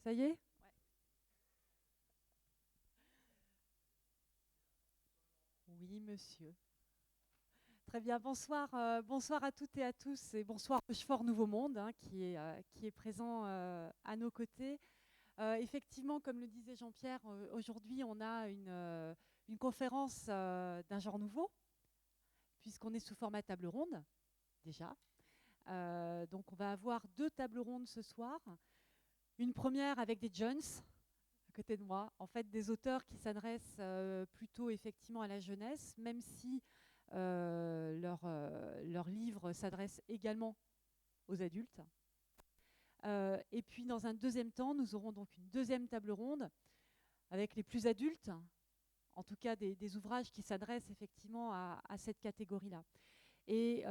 Ça y est? Oui, monsieur. Très bien, bonsoir, bonsoir à toutes et à tous et bonsoir Rochefort Nouveau Monde hein, qui est présent à nos côtés. Effectivement, comme le disait Jean-Pierre, aujourd'hui on a une conférence d'un genre nouveau, puisqu'on est sous format table ronde déjà. Donc on va avoir deux tables rondes ce soir. Une première avec des jeunes à côté de moi, en fait des auteurs qui s'adressent plutôt effectivement à la jeunesse, même si leur livre s'adresse également aux adultes. Et puis dans un deuxième temps, nous aurons donc une deuxième table ronde avec les plus adultes, en tout cas des ouvrages qui s'adressent effectivement à cette catégorie-là. Et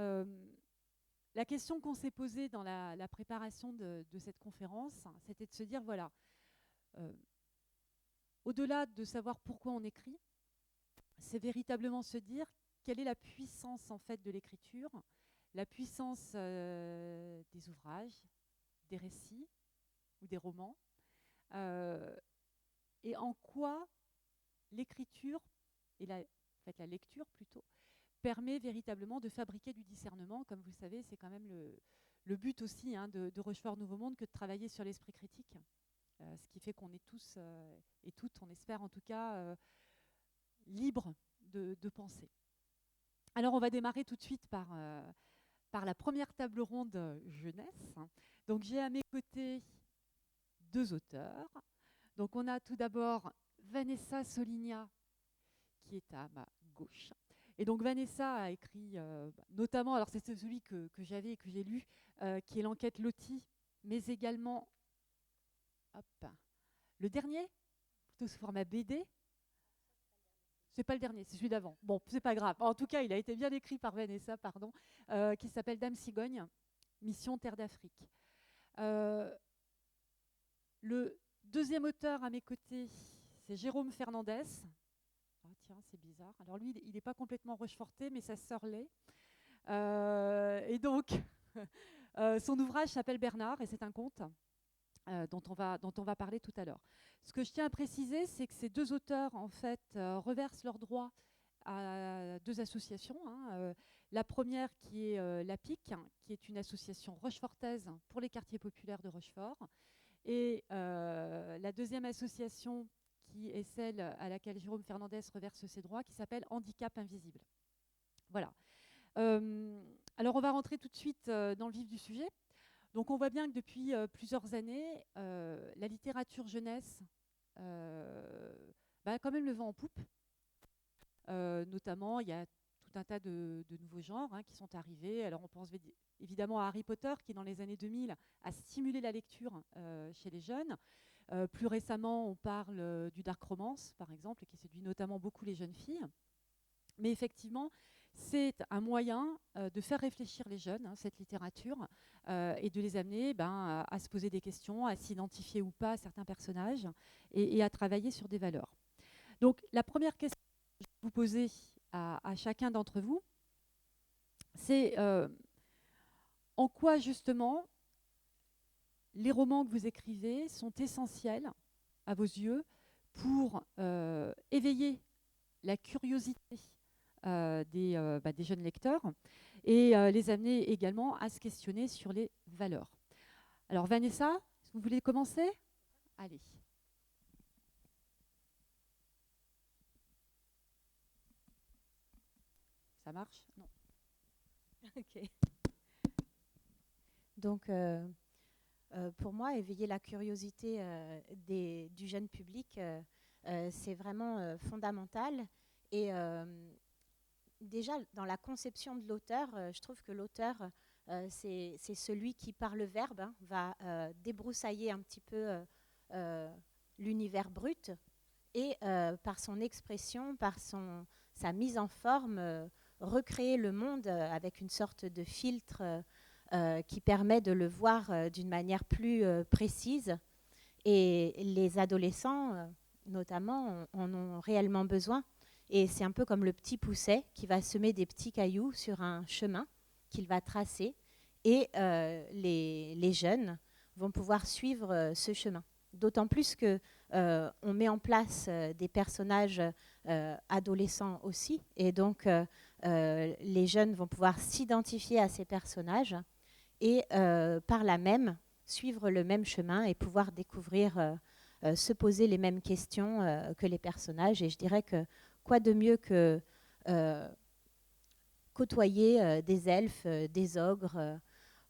la question qu'on s'est posée dans la préparation de cette conférence, c'était de se dire, voilà, au-delà de savoir pourquoi on écrit, c'est véritablement se dire quelle est la puissance en fait de l'écriture, la puissance des ouvrages, des récits ou des romans, et en quoi l'écriture et en fait, la lecture plutôt permet véritablement de fabriquer du discernement. Comme vous le savez, c'est quand même le but aussi hein, de Rochefort Nouveau Monde que de travailler sur l'esprit critique, ce qui fait qu'on est tous et toutes, on espère en tout cas, libres de penser. Alors on va démarrer tout de suite par la première table ronde jeunesse. Donc j'ai à mes côtés deux auteurs. Donc on a tout d'abord Vanessa Soligna qui est à ma gauche. Et donc Vanessa a écrit notamment, alors c'est celui que j'avais et que j'ai lu, qui est l'enquête Loti, mais également hop, le dernier, plutôt sous format BD. C'est pas le dernier, c'est celui d'avant. Bon, c'est pas grave. En tout cas, il a été bien écrit par Vanessa, pardon, qui s'appelle Dame Cigogne, Mission Terre d'Afrique. Le deuxième auteur à mes côtés, c'est Jérôme Fernandez. Ah, tiens, c'est bizarre. Alors lui, il n'est pas complètement rocheforté, mais sa sœur l'est. Et donc, son ouvrage s'appelle Bernard et c'est un conte dont on va parler tout à l'heure. Ce que je tiens à préciser, c'est que ces deux auteurs, en fait, reversent leurs droits à deux associations. Hein. La première qui est l'APIC, hein, qui est une association rochefortaise pour les quartiers populaires de Rochefort. Et la deuxième association qui est celle à laquelle Jérôme Fernandez reverse ses droits, qui s'appelle Handicap Invisible. Voilà. Alors on va rentrer tout de suite dans le vif du sujet. Donc on voit bien que depuis plusieurs années, la littérature jeunesse a quand même le vent en poupe. Notamment, il y a tout un tas de nouveaux genres hein, qui sont arrivés. Alors on pense évidemment à Harry Potter qui, dans les années 2000, a stimulé la lecture chez les jeunes. Plus récemment, on parle du dark romance, par exemple, qui séduit notamment beaucoup les jeunes filles. Mais effectivement, c'est un moyen de faire réfléchir les jeunes, hein, cette littérature, et de les amener à se poser des questions, à s'identifier ou pas à certains personnages, et à travailler sur des valeurs. Donc la première question que je vais vous poser à chacun d'entre vous, c'est en quoi justement les romans que vous écrivez sont essentiels à vos yeux pour éveiller la curiosité des jeunes lecteurs et les amener également à se questionner sur les valeurs. Alors Vanessa, vous voulez commencer? Allez. Ça marche? Non. Ok. Donc, pour moi, éveiller la curiosité du jeune public, c'est vraiment fondamental. Et déjà, dans la conception de l'auteur, je trouve que l'auteur, c'est celui qui, par le verbe, hein, va débroussailler un petit peu l'univers brut et par son expression, par sa mise en forme, recréer le monde avec une sorte de filtre qui permet de le voir d'une manière plus précise. Et les adolescents, notamment, en ont réellement besoin. Et c'est un peu comme le petit pousset qui va semer des petits cailloux sur un chemin qu'il va tracer. Et les jeunes vont pouvoir suivre ce chemin. d'autant plus que on met en place des personnages adolescents aussi, et donc les jeunes vont pouvoir s'identifier à ces personnages et par là même suivre le même chemin et pouvoir découvrir, se poser les mêmes questions que les personnages. Et je dirais que quoi de mieux que côtoyer des elfes, des ogres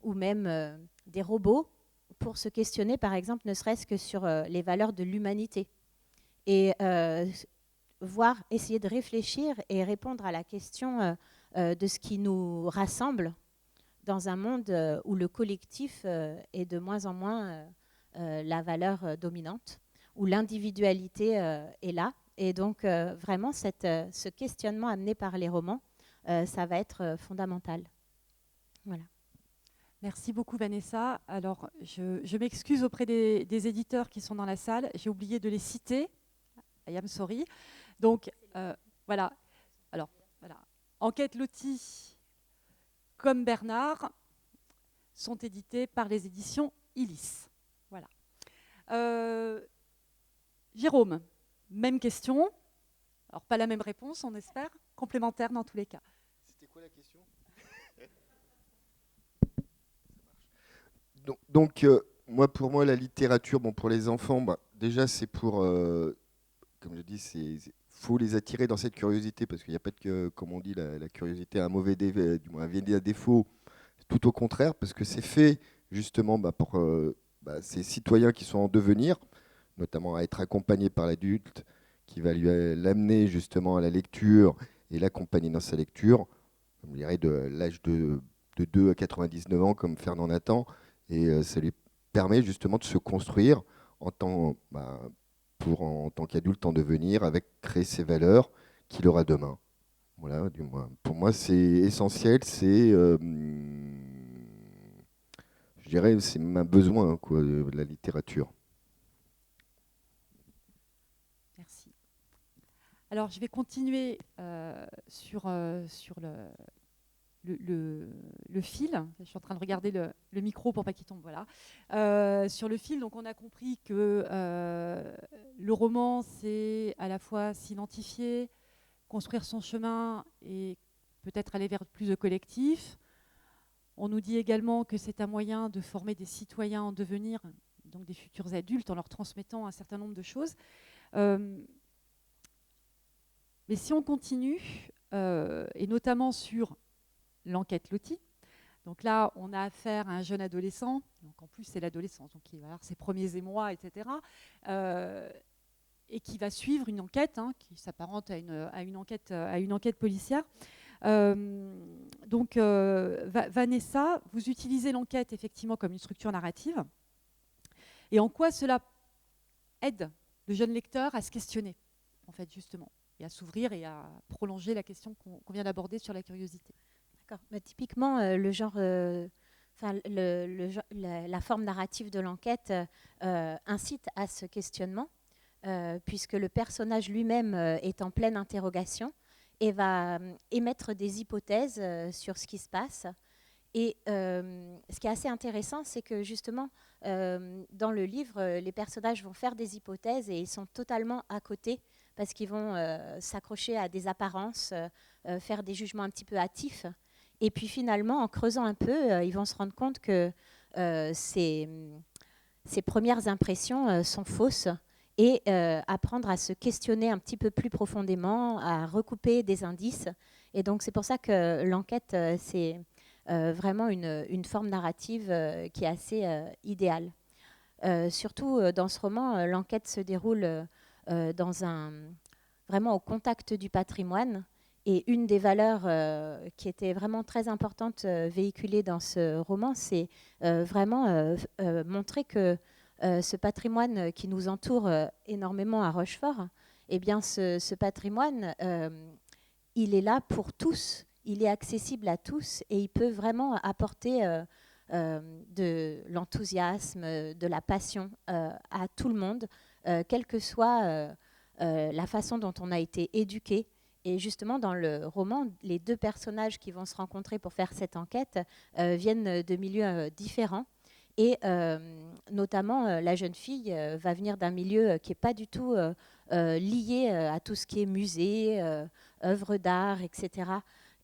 ou même des robots pour se questionner, par exemple, ne serait-ce que sur les valeurs de l'humanité. Et voir, essayer de réfléchir et répondre à la question de ce qui nous rassemble dans un monde où le collectif est de moins en moins la valeur dominante, où l'individualité est là. Et donc, vraiment, ce questionnement amené par les romans, ça va être fondamental. Voilà. Merci beaucoup Vanessa. Alors, je m'excuse auprès des éditeurs qui sont dans la salle. J'ai oublié de les citer. I am sorry. Donc, voilà. Alors, voilà. Enquête Loti comme Bernard sont édités par les éditions Illis. Voilà. Jérôme, même question. Alors, pas la même réponse, on espère. Complémentaire dans tous les cas. C'était quoi la question? Donc, pour moi, la littérature, pour les enfants, déjà, c'est pour, comme je dis, faut les attirer dans cette curiosité, parce qu'il n'y a pas de, comme on dit, la curiosité a un mauvais du moins, un défaut, tout au contraire, parce que c'est fait justement pour ces citoyens qui sont en devenir, notamment à être accompagnés par l'adulte, qui va l'amener justement à la lecture et l'accompagner dans sa lecture, je dirais de l'âge de 2 à 99 ans, comme Fernand Nathan. Et ça lui permet justement de se construire en tant qu'adulte en devenir, avec créer ses valeurs qu'il aura demain. Voilà, du moins. Pour moi, c'est essentiel, je dirais, c'est un besoin, quoi, de la littérature. Merci. Alors, je vais continuer sur le fil. Je suis en train de regarder le micro pour pas qu'il tombe. Voilà. Sur le fil, donc on a compris que le roman, c'est à la fois s'identifier, construire son chemin et peut-être aller vers plus de collectif. On nous dit également que c'est un moyen de former des citoyens en devenir, donc des futurs adultes, en leur transmettant un certain nombre de choses. Mais si on continue, et notamment sur l'enquête Loti. Donc là, on a affaire à un jeune adolescent, donc en plus c'est l'adolescence, donc il va avoir ses premiers émois, etc. Et qui va suivre une enquête qui s'apparente à une enquête policière. Donc Vanessa, vous utilisez l'enquête effectivement comme une structure narrative. Et en quoi cela aide le jeune lecteur à se questionner, en fait, justement, et à s'ouvrir et à prolonger la question qu'on vient d'aborder sur la curiosité. Typiquement, le genre, la forme narrative de l'enquête incite à ce questionnement, puisque le personnage lui-même est en pleine interrogation et va émettre des hypothèses sur ce qui se passe. Et ce qui est assez intéressant, c'est que justement, dans le livre, les personnages vont faire des hypothèses et ils sont totalement à côté, parce qu'ils vont s'accrocher à des apparences, faire des jugements un petit peu hâtifs. Et puis finalement, en creusant un peu, ils vont se rendre compte que ces premières impressions sont fausses et apprendre à se questionner un petit peu plus profondément, à recouper des indices. Et donc c'est pour ça que l'enquête, c'est vraiment une forme narrative qui est assez idéale. Surtout dans ce roman, l'enquête se déroule vraiment au contact du patrimoine. Et une des valeurs qui était vraiment très importante véhiculée dans ce roman, c'est vraiment montrer que ce patrimoine qui nous entoure énormément à Rochefort, eh bien ce patrimoine, il est là pour tous, il est accessible à tous et il peut vraiment apporter de l'enthousiasme, de la passion à tout le monde, quelle que soit la façon dont on a été éduqué. Et justement, dans le roman, les deux personnages qui vont se rencontrer pour faire cette enquête viennent de milieux différents. Et notamment, la jeune fille va venir d'un milieu qui n'est pas du tout lié à tout ce qui est musée, œuvres d'art, etc.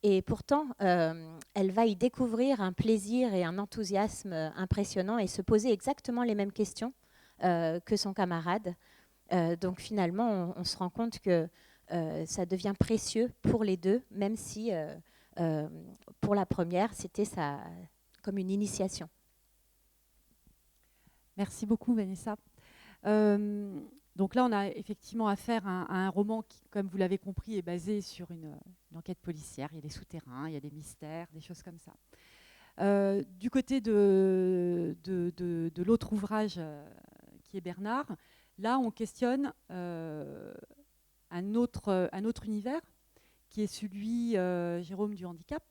Et pourtant, elle va y découvrir un plaisir et un enthousiasme impressionnant et se poser exactement les mêmes questions que son camarade. Donc finalement, on se rend compte que ça devient précieux pour les deux, même si pour la première, c'était comme une initiation. Merci beaucoup, Vanessa. Donc là, on a effectivement affaire à un roman qui, comme vous l'avez compris, est basé sur une enquête policière. Il y a des souterrains, il y a des mystères, des choses comme ça. Du côté de l'autre ouvrage qui est Bernard, là, on questionne un autre univers qui est celui, Jérôme, du handicap.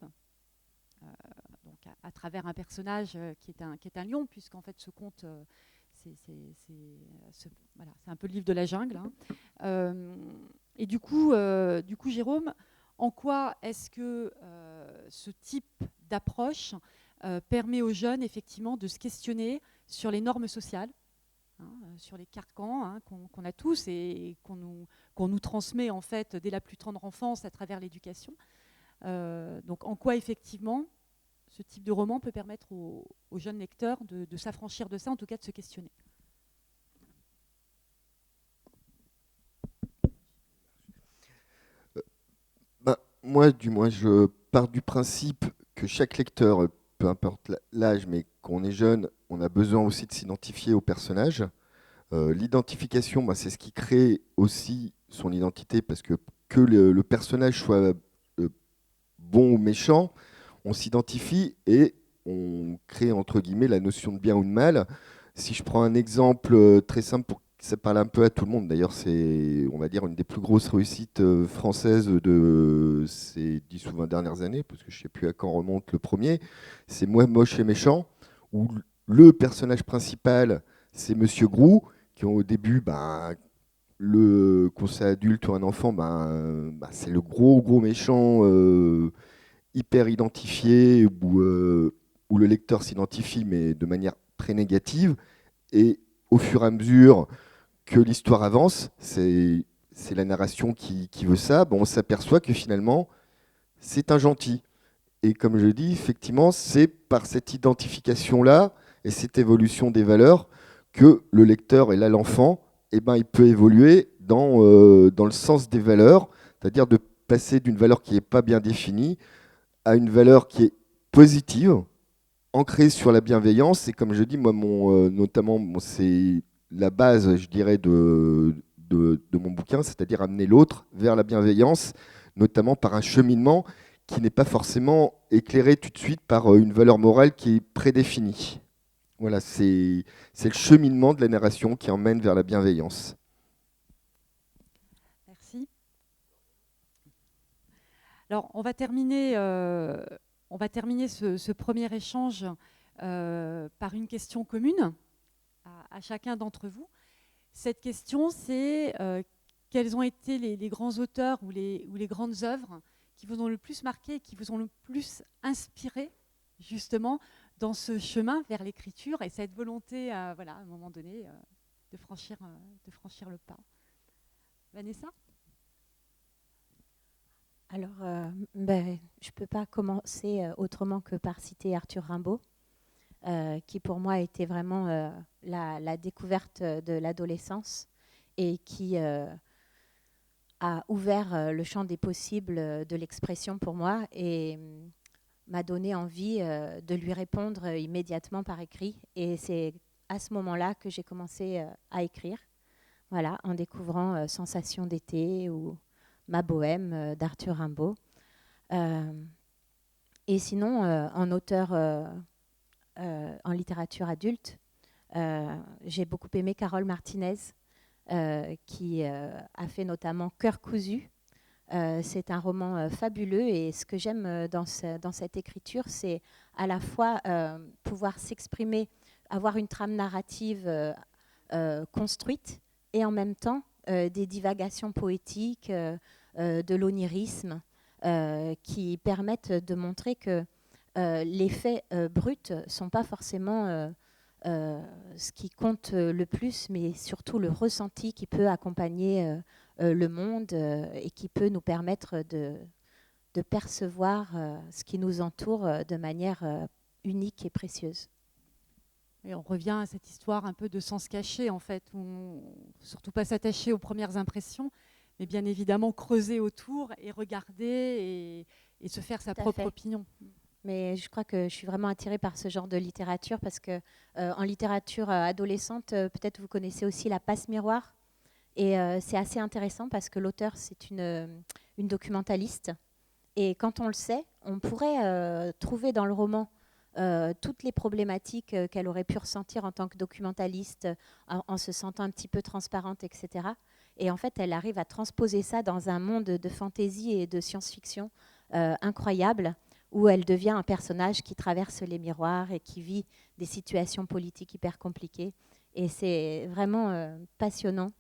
Donc à travers un personnage qui est un lion, puisqu'en fait ce conte, voilà, c'est un peu le livre de la jungle. Hein. Et du coup, Jérôme, en quoi est-ce que ce type d'approche permet aux jeunes effectivement de se questionner sur les normes sociales, hein, sur les carcans, hein, qu'on a tous et qu'on nous transmet en fait dès la plus tendre enfance à travers l'éducation. Donc en quoi effectivement ce type de roman peut permettre aux jeunes lecteurs de s'affranchir de ça, en tout cas de se questionner. Moi, du moins, je pars du principe que chaque lecteur, peu importe l'âge, mais qu'on est jeune, on a besoin aussi de s'identifier au personnage. L'identification, c'est ce qui crée aussi son identité, parce que le personnage soit bon ou méchant, on s'identifie et on crée entre guillemets la notion de bien ou de mal. Si je prends un exemple très simple pour que ça parle un peu à tout le monde, d'ailleurs c'est, on va dire, une des plus grosses réussites françaises de ces 10 ou 20 dernières années, parce que je ne sais plus à quand remonte le premier, c'est Moi, moche et méchant, où le personnage principal, c'est Monsieur Grou, qui au début, le conseil adulte ou un enfant, c'est le gros méchant hyper identifié, où le lecteur s'identifie, mais de manière très négative. Et au fur et à mesure que l'histoire avance, c'est la narration qui veut ça, on s'aperçoit que finalement, c'est un gentil. Et comme je dis, effectivement, c'est par cette identification-là et cette évolution des valeurs que le lecteur, et là l'enfant, il peut évoluer dans le sens des valeurs, c'est-à-dire de passer d'une valeur qui n'est pas bien définie à une valeur qui est positive, ancrée sur la bienveillance. Et comme je dis, moi, notamment, c'est la base, je dirais, de mon bouquin, c'est-à-dire amener l'autre vers la bienveillance, notamment par un cheminement qui n'est pas forcément éclairé tout de suite par une valeur morale qui est prédéfinie. Voilà, c'est le cheminement de la narration qui emmène vers la bienveillance. Merci. Alors, on va terminer ce premier échange par une question commune à chacun d'entre vous. Cette question, c'est quels ont été les grands auteurs ou les grandes œuvres qui vous ont le plus marqué, qui vous ont le plus inspiré, justement, dans ce chemin vers l'écriture et cette volonté, voilà, à un moment donné, de franchir le pas. Vanessa ? Alors, je ne peux pas commencer autrement que par citer Arthur Rimbaud, qui pour moi était vraiment la découverte de l'adolescence et qui a ouvert le champ des possibles de l'expression pour moi et m'a donné envie de lui répondre immédiatement par écrit. Et c'est à ce moment-là que j'ai commencé à écrire, voilà, en découvrant Sensation d'été ou Ma bohème d'Arthur Rimbaud. Et sinon, en auteur en littérature adulte, j'ai beaucoup aimé Carole Martinez, qui a fait notamment Cœur cousu. C'est un roman fabuleux et ce que j'aime dans cette écriture, c'est à la fois pouvoir s'exprimer, avoir une trame narrative construite et en même temps des divagations poétiques, de l'onirisme qui permettent de montrer que les faits bruts ne sont pas forcément ce qui compte le plus, mais surtout le ressenti qui peut accompagner le monde et qui peut nous permettre de percevoir ce qui nous entoure de manière unique et précieuse. Et on revient à cette histoire un peu de sens caché, en fait, où surtout pas s'attacher aux premières impressions, mais bien évidemment creuser autour et regarder et se faire sa propre opinion. Mais je crois que je suis vraiment attirée par ce genre de littérature parce que en littérature adolescente, peut-être vous connaissez aussi La Passe Miroir. Et c'est assez intéressant parce que l'auteur, c'est une documentaliste. Et quand on le sait, on pourrait trouver dans le roman toutes les problématiques qu'elle aurait pu ressentir en tant que documentaliste, en se sentant un petit peu transparente, etc. Et en fait, elle arrive à transposer ça dans un monde de fantaisie et de science-fiction incroyable, où elle devient un personnage qui traverse les miroirs et qui vit des situations politiques hyper compliquées. Et c'est vraiment passionnant.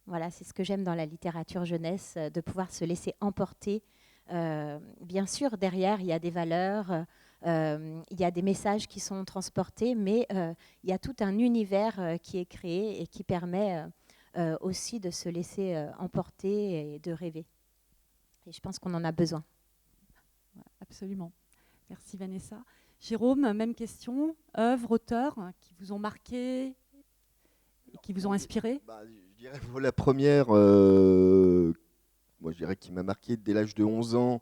Voilà, c'est ce que j'aime dans la littérature jeunesse, de pouvoir se laisser emporter. Bien sûr, derrière, il y a des valeurs, il y a des messages qui sont transportés, mais il y a tout un univers qui est créé et qui permet aussi de se laisser emporter et de rêver. Et je pense qu'on en a besoin. Absolument. Merci Vanessa. Jérôme, même question. Œuvres, auteurs qui vous ont marqué et qui vous ont inspiré? Je dirais la première, moi je dirais qui m'a marqué dès l'âge de 11 ans,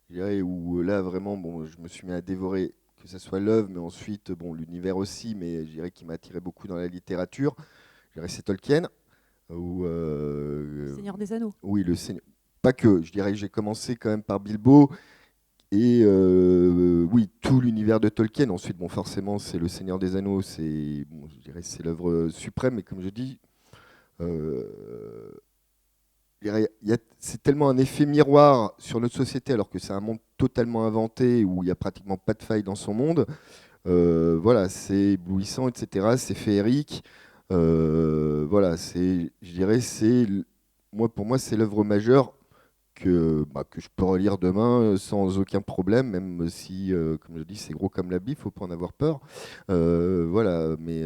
je dirais, où là vraiment bon, je me suis mis à dévorer, que ce soit l'œuvre, mais ensuite bon, l'univers aussi, mais je dirais qui m'a attiré beaucoup dans la littérature. Je dirais c'est Tolkien. Le Seigneur des Anneaux. Oui, le Seigneur. Pas que, je dirais que j'ai commencé quand même par Bilbo. Et oui, tout l'univers de Tolkien. Ensuite, bon, forcément, c'est Le Seigneur des Anneaux, c'est, bon, je dirais, c'est l'œuvre suprême. Mais comme je dis, c'est tellement un effet miroir sur notre société, alors que c'est un monde totalement inventé où il n'y a pratiquement pas de faille dans son monde. Voilà, c'est éblouissant, etc. C'est féerique. Voilà, je dirais, pour moi, c'est l'œuvre majeure que je peux relire demain sans aucun problème, même si, comme je dis, c'est gros comme la bille, il ne faut pas en avoir peur. Voilà, mais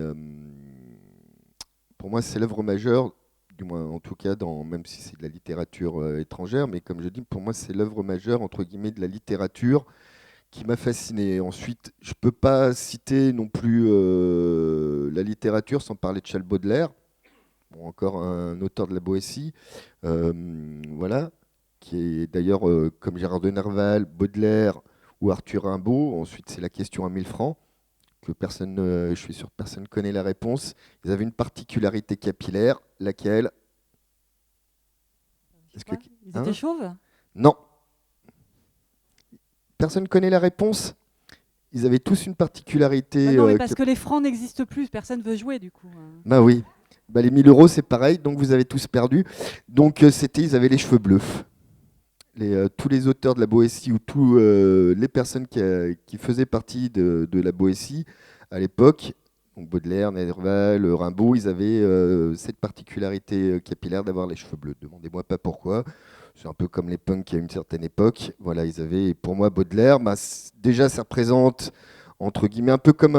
pour moi, c'est l'œuvre majeure, du moins en tout cas, même si c'est de la littérature étrangère, mais comme je dis, pour moi, c'est l'œuvre majeure, entre guillemets, de la littérature qui m'a fasciné. Ensuite, je ne peux pas citer non plus la littérature sans parler de Charles Baudelaire, bon, encore un auteur de la Boétie. Voilà, qui est d'ailleurs, comme Gérard de Nerval, Baudelaire ou Arthur Rimbaud. Ensuite, c'est la question à 1000 francs, que personne, je suis sûr que personne ne connaît la réponse. Ils avaient une particularité capillaire, laquelle... Ils étaient chauves? Non. Personne ne connaît la réponse? Ils avaient tous une particularité... non, mais parce que les francs n'existent plus, personne ne veut jouer du coup. Bah oui. Bah, les 1000 euros, c'est pareil, donc vous avez tous perdu. Donc ils avaient les cheveux bleus. Tous les auteurs de la Boétie ou tous les personnes qui faisaient partie de la Boétie à l'époque, donc Baudelaire, Nerval, Rimbaud, ils avaient cette particularité capillaire d'avoir les cheveux bleus. Demandez-moi pas pourquoi. C'est un peu comme les punks à une certaine époque. Voilà, ils avaient, pour moi, Baudelaire, déjà ça représente, entre guillemets, un peu comme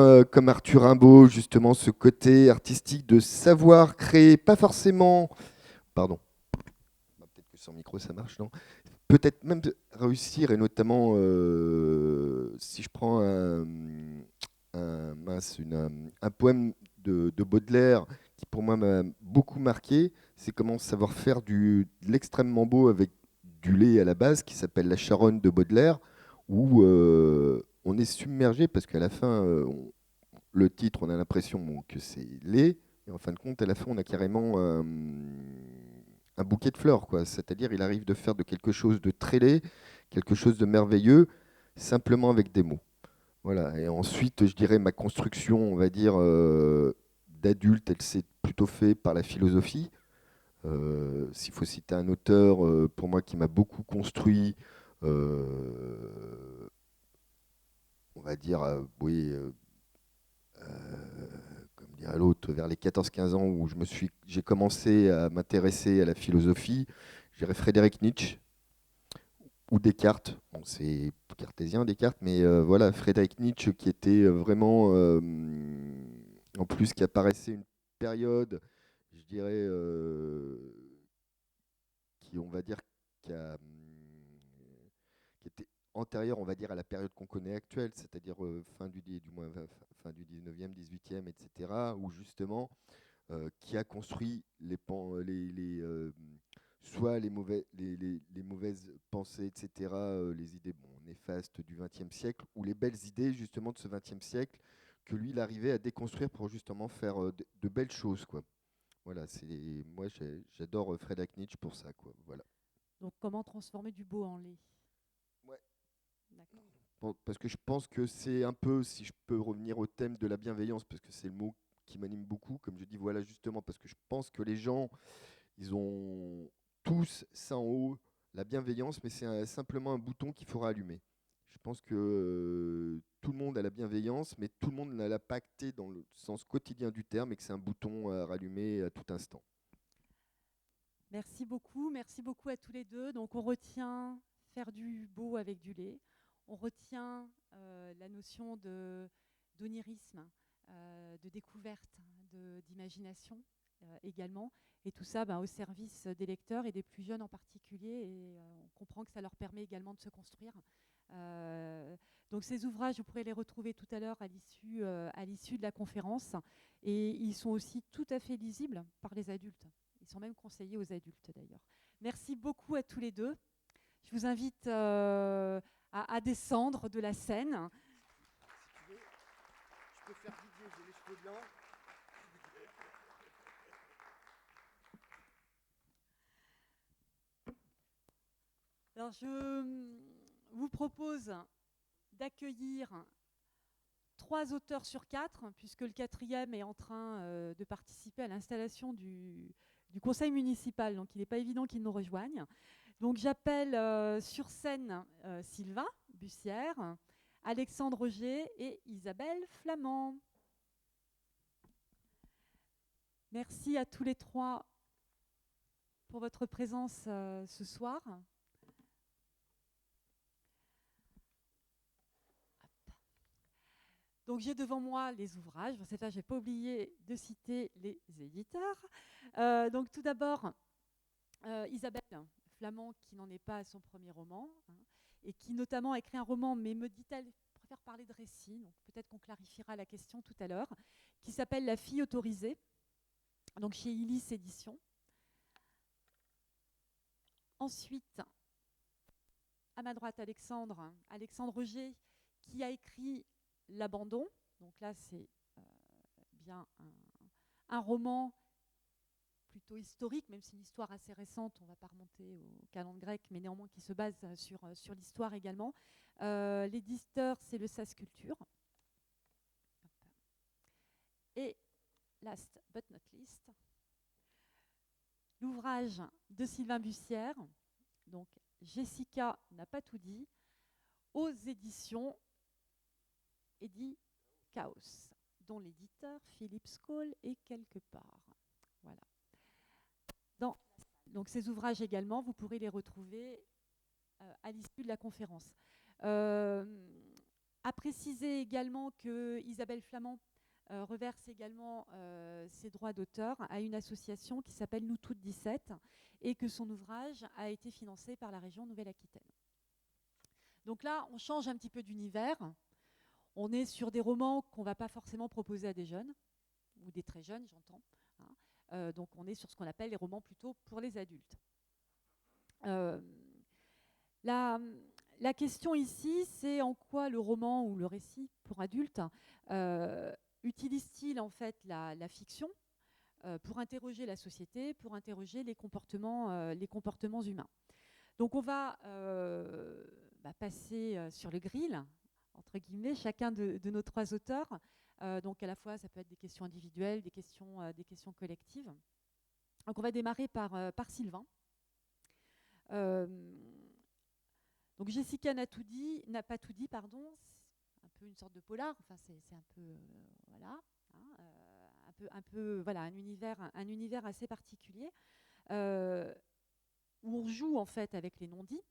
Arthur Rimbaud, justement, ce côté artistique de savoir créer, pas forcément... Pardon. Peut-être que sans micro ça marche, non? Peut-être même réussir, et notamment si je prends un poème de Baudelaire qui pour moi m'a beaucoup marqué, c'est comment savoir faire de l'extrêmement beau avec du lait à la base, qui s'appelle La Charonne de Baudelaire, où on est submergé, parce qu'à la fin, le titre, on a l'impression que c'est lait, et en fin de compte, à la fin, on a carrément un bouquet de fleurs, quoi. C'est-à-dire, il arrive de faire de quelque chose de très laid, quelque chose de merveilleux, simplement avec des mots. Voilà. Et ensuite, je dirais, ma construction, on va dire, d'adulte, elle s'est plutôt faite par la philosophie. S'il faut citer un auteur, pour moi, qui m'a beaucoup construit, on va dire, oui, comme dirait l'autre, vers les 14-15 ans où j'ai commencé à m'intéresser à la philosophie, je dirais Frédéric Nietzsche ou Descartes. Bon, c'est cartésien Descartes, mais voilà, Frédéric Nietzsche qui était vraiment En plus, qui apparaissait une période, je dirais, qui, on va dire, qui, qui était antérieure, on va dire, à la période qu'on connaît actuelle, c'est-à-dire fin du 19e, 18e, etc., où justement, qui a construit soit les mauvaises pensées, etc., les idées néfastes du XXe siècle, ou les belles idées justement de ce XXe siècle, que lui, il arrivait à déconstruire pour justement faire de belles choses, quoi. Voilà, moi j'adore Friedrich Nietzsche pour ça, quoi. Voilà. Donc, comment transformer du beau en laid? Ouais. D'accord. Parce que je pense que c'est un peu, si je peux revenir au thème de la bienveillance, parce que c'est le mot qui m'anime beaucoup, comme je dis, voilà, justement, parce que je pense que les gens, ils ont tous ça en haut, la bienveillance, mais c'est simplement un bouton qu'il faudra allumer. Je pense que tout le monde a la bienveillance, mais tout le monde ne l'a pas acté dans le sens quotidien du terme et que c'est un bouton à rallumer à tout instant. Merci beaucoup à tous les deux. Donc on retient faire du beau avec du lait, on retient la notion d'onirisme, de découverte, d'imagination également, et tout ça au service des lecteurs et des plus jeunes en particulier, et on comprend que ça leur permet également de se construire. Donc ces ouvrages, vous pourrez les retrouver tout à l'heure à l'issue de la conférence, et ils sont aussi tout à fait lisibles par les adultes. Ils sont même conseillés aux adultes d'ailleurs. Merci beaucoup à tous les deux. Je vous invite à descendre de la scène. Si tu veux, je peux faire vidéo, j'ai les cheveux blancs. Alors je vous propose d'accueillir 3 auteurs sur 4, puisque le 4e est en train de participer à l'installation du conseil municipal, donc il n'est pas évident qu'il nous rejoigne. Donc j'appelle sur scène Sylvain Bussière, Alexandre Roger et Isabelle Flamand. Merci à tous les 3 pour votre présence ce soir. Donc j'ai devant moi les ouvrages. Cette fois, je n'ai pas oublié de citer les éditeurs. Donc tout d'abord, Isabelle Flamand, qui n'en est pas à son premier roman, et qui notamment a écrit un roman, mais me dit-elle, préfère parler de récit, donc peut-être qu'on clarifiera la question tout à l'heure, qui s'appelle La fille autorisée, donc chez Illis Éditions. Ensuite, à ma droite, Alexandre Roger, qui a écrit L'abandon. Donc là, c'est bien un roman plutôt historique, même si une histoire assez récente, on ne va pas remonter au calendrier grec, mais néanmoins qui se base sur l'histoire également. L'éditeur, c'est le SAS Culture. Et last but not least, l'ouvrage de Sylvain Bussière, donc Jessica n'a pas tout dit, aux éditions Eddy Chaos, dont l'éditeur Philippe Scholl est quelque part. Voilà. Donc ces ouvrages également, vous pourrez les retrouver à l'issue de la conférence. À préciser également que Isabelle Flamand reverse également ses droits d'auteur à une association qui s'appelle Nous Toutes 17 et que son ouvrage a été financé par la région Nouvelle-Aquitaine. Donc là, on change un petit peu d'univers. On est sur des romans qu'on ne va pas forcément proposer à des jeunes, ou des très jeunes, j'entends. Donc on est sur ce qu'on appelle les romans plutôt pour les adultes. La question ici, c'est en quoi le roman ou le récit pour adultes utilise-t-il en fait la fiction pour interroger la société, pour interroger les comportements humains. Donc on va passer sur le grill, entre guillemets, chacun de nos 3 auteurs. Donc à la fois, ça peut être des questions individuelles, des questions collectives. Donc on va démarrer par Sylvain. Donc Jessica n'a pas tout dit, pardon. C'est un peu une sorte de polar. Enfin, c'est un peu voilà, voilà, un univers assez particulier où on joue en fait avec les non-dits.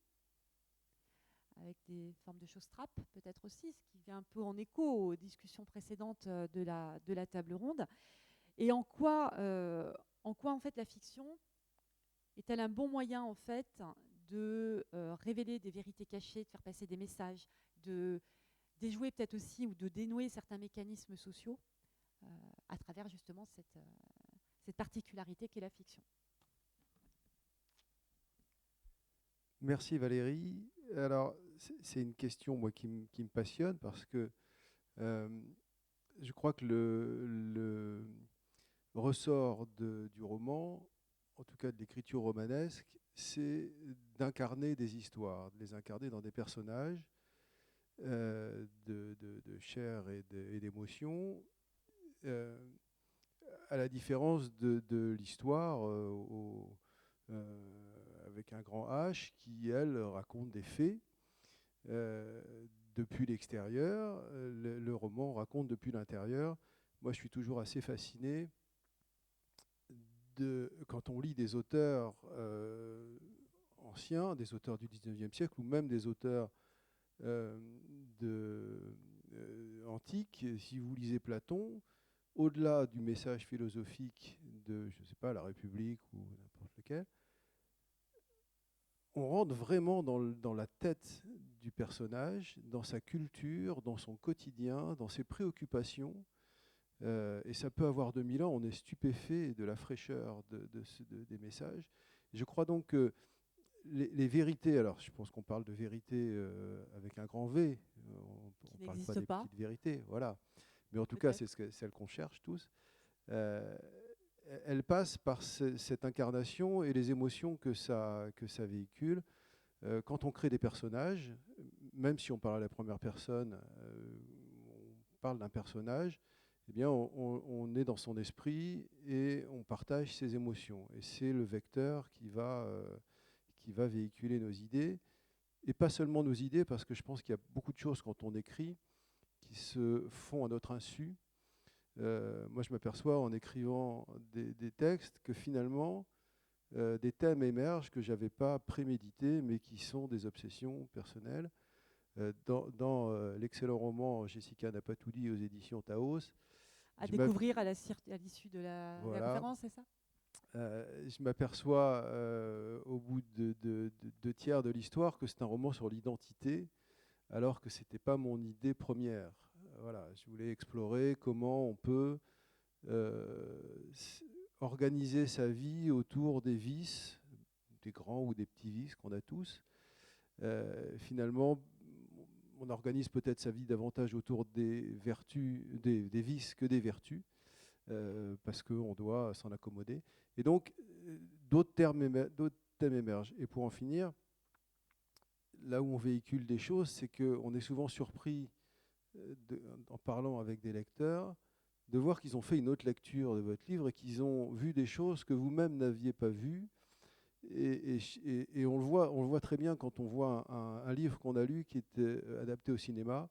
avec des formes de choses trappes, peut-être aussi, ce qui vient un peu en écho aux discussions précédentes de la table ronde. Et en quoi en fait la fiction est-elle un bon moyen en fait de révéler des vérités cachées, de faire passer des messages, de déjouer peut-être aussi ou de dénouer certains mécanismes sociaux à travers justement cette particularité qu'est la fiction. Merci Valérie. Alors, c'est une question moi, qui me passionne parce que je crois que le ressort du roman, en tout cas de l'écriture romanesque, c'est d'incarner des histoires, de les incarner dans des personnages de chair et d'émotion, à la différence de l'histoire avec un grand H qui, elle, raconte des faits depuis l'extérieur. Le roman raconte depuis l'intérieur. Moi, je suis toujours assez fasciné quand on lit des auteurs anciens, des auteurs du 19e siècle, ou même des auteurs antiques. Si vous lisez Platon, au-delà du message philosophique de, je ne sais pas, la République ou n'importe lequel, on rentre vraiment dans la tête du personnage, dans sa culture, dans son quotidien, dans ses préoccupations. Et ça peut avoir 2000 ans, on est stupéfait de la fraîcheur des messages. Je crois donc que les vérités, alors je pense qu'on parle de vérité avec un grand V, on ne parle pas des petites vérités, voilà. Mais en tout cas, c'est celle qu'on cherche tous. Elle passe par cette incarnation et les émotions que ça véhicule. Quand on crée des personnages, même si on parle à la première personne, on parle d'un personnage, eh bien, on est dans son esprit et on partage ses émotions. Et c'est le vecteur qui va véhiculer nos idées. Et pas seulement nos idées, parce que je pense qu'il y a beaucoup de choses quand on écrit qui se font à notre insu. Moi, je m'aperçois en écrivant des textes que finalement, des thèmes émergent que je n'avais pas prémédités, mais qui sont des obsessions personnelles. Dans l'excellent roman Jessica n'a pas tout dit aux éditions Taos. À découvrir à l'issue de la conférence, c'est ça ? Je m'aperçois au bout de 2 tiers de l'histoire que c'est un roman sur l'identité, alors que ce n'était pas mon idée première. Voilà, je voulais explorer comment on peut organiser sa vie autour des vices, des grands ou des petits vices qu'on a tous. Finalement, on organise peut-être sa vie davantage autour des vertus, des vices que des vertus, parce qu'on doit s'en accommoder. Et donc, d'autres thèmes émergent. Et pour en finir, là où on véhicule des choses, c'est qu'on est souvent surpris, en parlant avec des lecteurs, de voir qu'ils ont fait une autre lecture de votre livre et qu'ils ont vu des choses que vous-même n'aviez pas vues. Et on le voit très bien quand on voit un livre qu'on a lu qui était adapté au cinéma.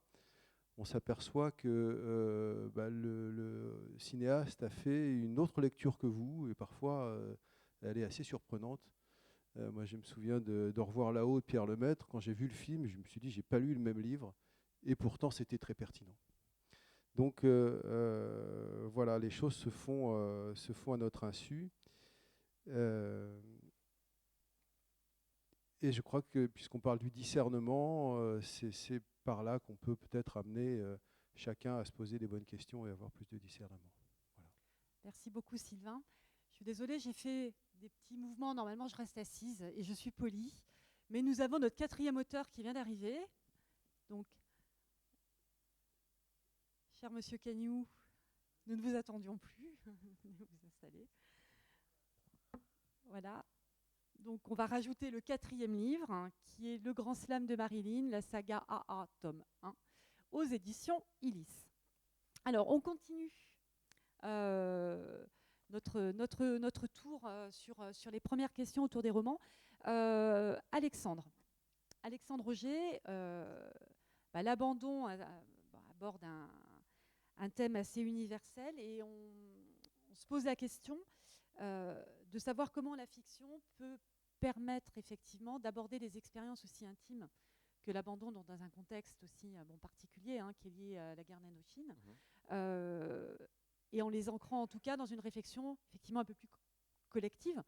On s'aperçoit que le cinéaste a fait une autre lecture que vous, et parfois elle est assez surprenante. Moi, je me souviens de revoir là-haut de Pierre Lemaitre. Quand j'ai vu le film, je me suis dit, j'ai pas lu le même livre, et pourtant c'était très pertinent. Donc voilà, les choses se font à notre insu. Et je crois que, puisqu'on parle du discernement, c'est par là qu'on peut peut-être amener chacun à se poser des bonnes questions et avoir plus de discernement. Voilà. Merci beaucoup Sylvain. Je suis désolée, j'ai fait des petits mouvements. Normalement, je reste assise et je suis polie. Mais nous avons notre 4e auteur qui vient d'arriver. Donc, cher monsieur Cagnoux, nous ne vous attendions plus. Vous installer. Voilà. Donc, on va rajouter le 4e livre, qui est Le Grand Slam de Marilyn, la saga AA, tome 1, aux éditions Ulysse. Alors, on continue notre tour sur les premières questions autour des romans. Alexandre Roger, l'abandon aborde un thème assez universel et on se pose la question de savoir comment la fiction peut permettre effectivement d'aborder des expériences aussi intimes que l'abandon dans un contexte aussi particulier, qui est lié à la guerre d'Indochine, et en les ancrant en tout cas dans une réflexion effectivement un peu plus collective,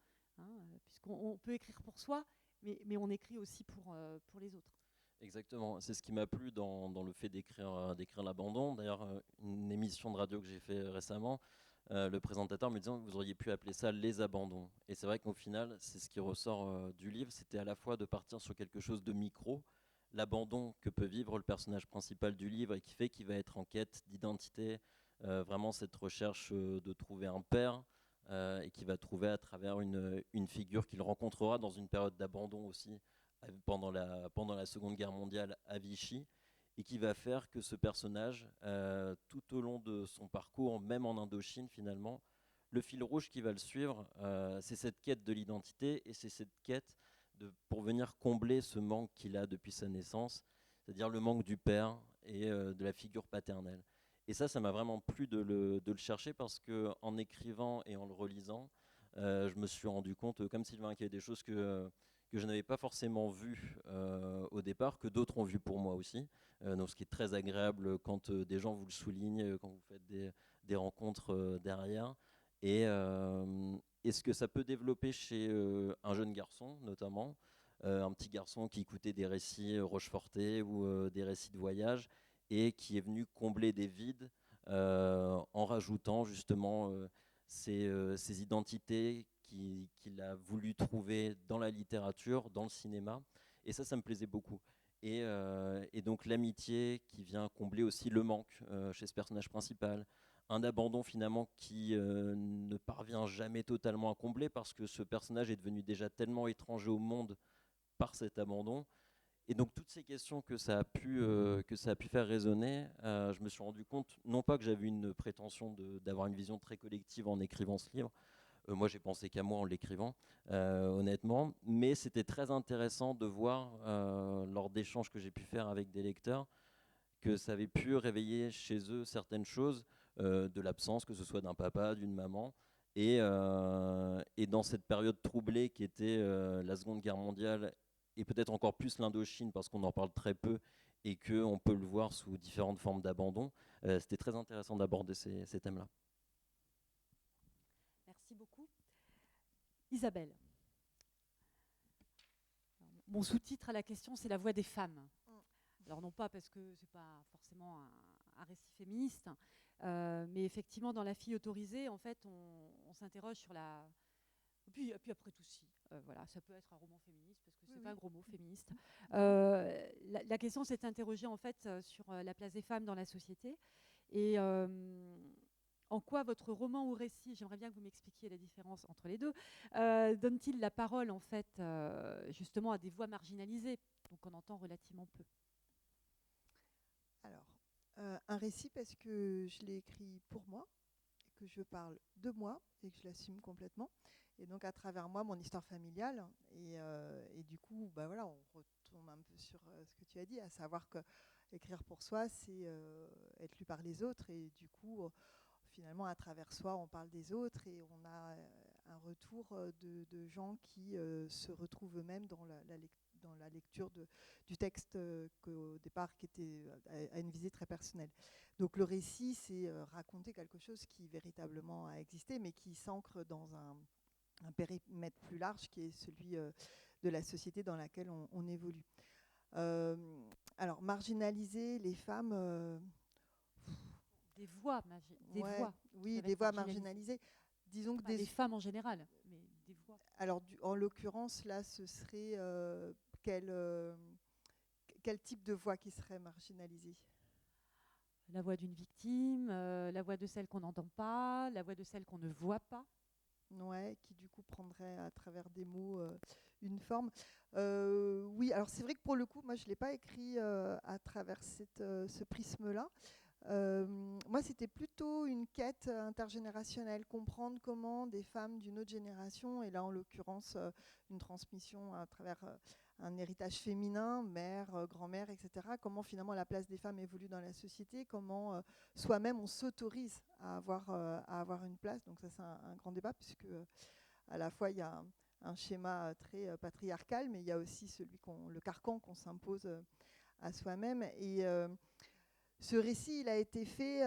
puisqu'on peut écrire pour soi, mais on écrit aussi pour les autres. Exactement, c'est ce qui m'a plu dans le fait d'écrire l'abandon. D'ailleurs, une émission de radio que j'ai fait récemment, le présentateur me disait que vous auriez pu appeler ça les abandons. Et c'est vrai qu'au final, c'est ce qui ressort du livre, c'était à la fois de partir sur quelque chose de micro, l'abandon que peut vivre le personnage principal du livre et qui fait qu'il va être en quête d'identité, vraiment cette recherche de trouver un père, et qui va trouver à travers une figure qu'il rencontrera dans une période d'abandon aussi, pendant la Seconde Guerre mondiale à Vichy, et qui va faire que ce personnage, tout au long de son parcours, même en Indochine finalement, le fil rouge qui va le suivre, c'est cette quête de l'identité, et c'est cette quête pour venir combler ce manque qu'il a depuis sa naissance, c'est-à-dire le manque du père et de la figure paternelle. Et ça m'a vraiment plu de le chercher, parce qu'en écrivant et en le relisant, je me suis rendu compte, comme Sylvain, qu'il y avait des choses que je n'avais pas forcément vues au départ, que d'autres ont vues pour moi aussi. Donc, ce qui est très agréable quand des gens vous le soulignent, quand vous faites des rencontres derrière. Et ce que ça peut développer chez un jeune garçon, notamment, un petit garçon qui écoutait des récits rochefortais ou des récits de voyage, et qui est venu combler des vides en rajoutant justement ces identités qu'il a voulu trouver dans la littérature, dans le cinéma. Et ça me plaisait beaucoup. Et donc l'amitié qui vient combler aussi le manque chez ce personnage principal. Un abandon finalement qui ne parvient jamais totalement à combler, parce que ce personnage est devenu déjà tellement étranger au monde par cet abandon. Et donc toutes ces questions que ça a pu faire résonner, je me suis rendu compte, non pas que j'avais une prétention d'avoir une vision très collective en écrivant ce livre, moi j'ai pensé qu'à moi en l'écrivant, honnêtement, mais c'était très intéressant de voir, lors d'échanges que j'ai pu faire avec des lecteurs, que ça avait pu réveiller chez eux certaines choses, de l'absence, que ce soit d'un papa, d'une maman, et dans cette période troublée qui était la Seconde Guerre mondiale, et peut-être encore plus l'Indochine, parce qu'on en parle très peu et qu'on peut le voir sous différentes formes d'abandon, c'était très intéressant d'aborder ces thèmes-là. Merci beaucoup. Isabelle. Mon sous-titre à la question, c'est la voix des femmes. Alors non pas parce que c'est pas forcément un récit féministe, mais effectivement dans La fille autorisée, en fait, on s'interroge sur la. Puis après tout, si, voilà, ça peut être un roman féministe parce que c'est pas un gros mot féministe. La question s'est interrogée en fait sur la place des femmes dans la société, et en quoi votre roman ou récit, j'aimerais bien que vous m'expliquiez la différence entre les deux, donne-t-il la parole en fait justement à des voix marginalisées, donc on entend relativement peu. Alors, un récit parce que je l'ai écrit pour moi, que je parle de moi et que je l'assume complètement. Et donc à travers moi, mon histoire familiale. Et du coup, bah voilà, on retombe un peu sur ce que tu as dit, à savoir que écrire pour soi, c'est être lu par les autres. Et du coup, finalement, à travers soi, on parle des autres et on a un retour de gens qui se retrouvent eux-mêmes dans la lecture du texte qu'au départ qui était à une visée très personnelle. Donc le récit, c'est raconter quelque chose qui véritablement a existé, mais qui s'ancre dans un périmètre plus large qui est celui de la société dans laquelle on évolue. Alors, marginaliser les femmes... Des voix, oui, des voix marginalisées. Disons que des femmes en général, mais des voix. Alors, en l'occurrence, là, ce serait quel type de voix qui serait marginalisée ? La voix d'une victime, la voix de celle qu'on n'entend pas, la voix de celle qu'on ne voit pas. Ouais, qui du coup prendrait à travers des mots une forme. Oui, alors c'est vrai que pour le coup, moi je ne l'ai pas écrit à travers ce prisme-là. Moi, c'était plutôt une quête intergénérationnelle, comprendre comment des femmes d'une autre génération, et là en l'occurrence une transmission à travers un héritage féminin, mère, grand-mère, etc., comment finalement la place des femmes évolue dans la société, comment soi-même on s'autorise à avoir une place. Donc ça c'est un grand débat, puisque à la fois il y a un schéma très patriarcal, mais il y a aussi le carcan qu'on s'impose à soi-même. Et ce récit, il a été fait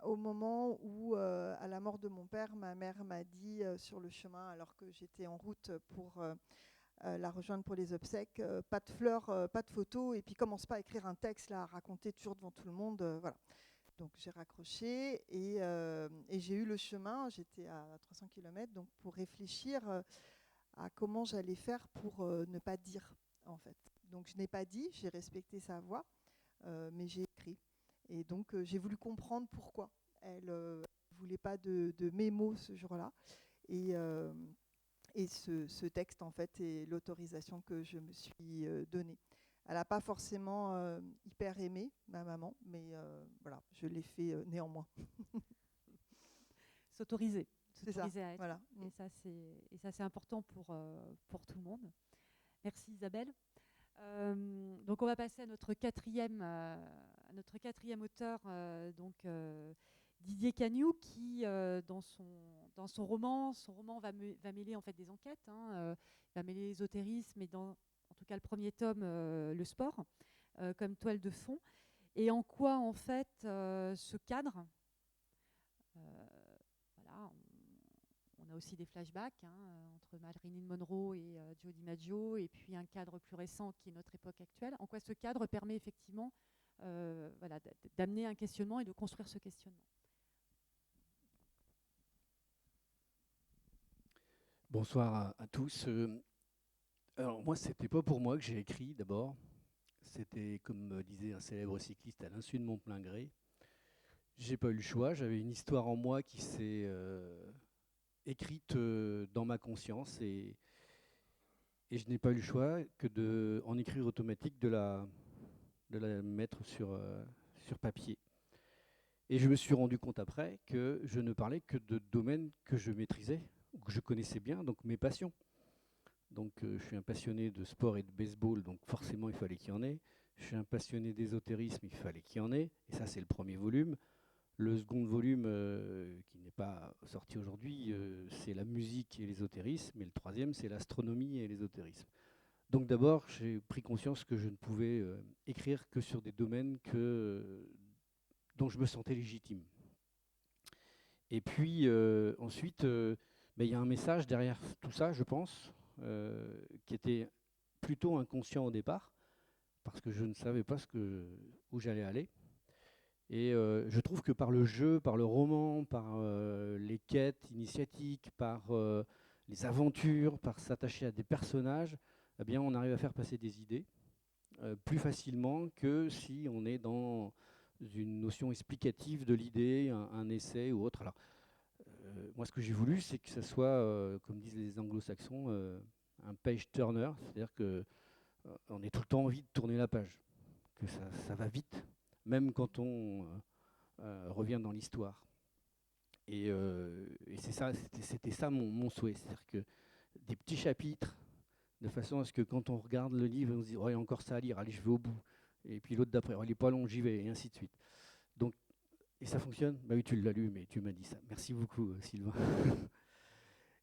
au moment où, à la mort de mon père, ma mère m'a dit sur le chemin, alors que j'étais en route pour la rejoindre pour les obsèques, pas de fleurs, pas de photos, et puis commence pas à écrire un texte là, à raconter toujours devant tout le monde, voilà. Donc j'ai raccroché et j'ai eu le chemin, j'étais à 300 km, donc pour réfléchir à comment j'allais faire pour ne pas dire, en fait. Donc je n'ai pas dit, j'ai respecté sa voix, mais j'ai écrit. Et donc j'ai voulu comprendre pourquoi elle ne voulait pas de mes mots ce jour-là. Et ce texte, en fait, est l'autorisation que je me suis donnée. Elle n'a pas forcément hyper aimé, ma maman, mais voilà, je l'ai fait néanmoins. S'autoriser. C'est ça, À être. voilà. Et ça, c'est important pour tout le monde. Merci Isabelle. Donc on va passer à notre quatrième auteur, Didier Cagnoux, qui dans son roman va mêler en fait des enquêtes, va mêler l'ésotérisme et en tout cas le premier tome, le sport, comme toile de fond. Et en quoi en fait ce cadre, voilà, on a aussi des flashbacks entre Marilyn Monroe et Joe DiMaggio, et puis un cadre plus récent qui est notre époque actuelle. En quoi ce cadre permet effectivement voilà, d'amener un questionnement et de construire ce questionnement. Bonsoir à tous. Alors moi, c'était pas pour moi que j'ai écrit d'abord. C'était, comme disait un célèbre cycliste, à l'insu de mon plein gré. J'ai pas eu le choix. J'avais une histoire en moi qui s'est écrite dans ma conscience et je n'ai pas eu le choix que en écrire automatique, de la mettre sur papier. Et je me suis rendu compte après que je ne parlais que de domaines que je maîtrisais, ou que je connaissais bien, donc mes passions. Donc je suis un passionné de sport et de baseball, donc forcément il fallait qu'il y en ait. Je suis un passionné d'ésotérisme, il fallait qu'il y en ait. Et ça, c'est le premier volume. Le second volume, qui n'est pas sorti aujourd'hui, c'est la musique et l'ésotérisme. Et le troisième, c'est l'astronomie et l'ésotérisme. Donc d'abord, j'ai pris conscience que je ne pouvais écrire que sur des domaines dont je me sentais légitime. Et puis ensuite, il y a un message derrière tout ça, je pense, qui était plutôt inconscient au départ, parce que je ne savais pas où j'allais aller. Et je trouve que par le jeu, par le roman, par les quêtes initiatiques, par les aventures, par s'attacher à des personnages, eh bien, on arrive à faire passer des idées plus facilement que si on est dans une notion explicative de l'idée, un essai ou autre. Alors, moi, ce que j'ai voulu, c'est que ça soit, comme disent les anglo-saxons, un page turner, c'est-à-dire qu'on ait tout le temps envie de tourner la page, que ça va vite, même quand on revient dans l'histoire. Et c'était ça mon souhait, c'est-à-dire que des petits chapitres, de façon à ce que quand on regarde le livre, on se dit oh, il y a encore ça à lire, allez, je vais au bout. Et puis l'autre d'après, oh, il n'est pas long, j'y vais, et ainsi de suite. Donc, et ça fonctionne? Bah oui, tu l'as lu, mais tu m'as dit ça. Merci beaucoup, Sylvain.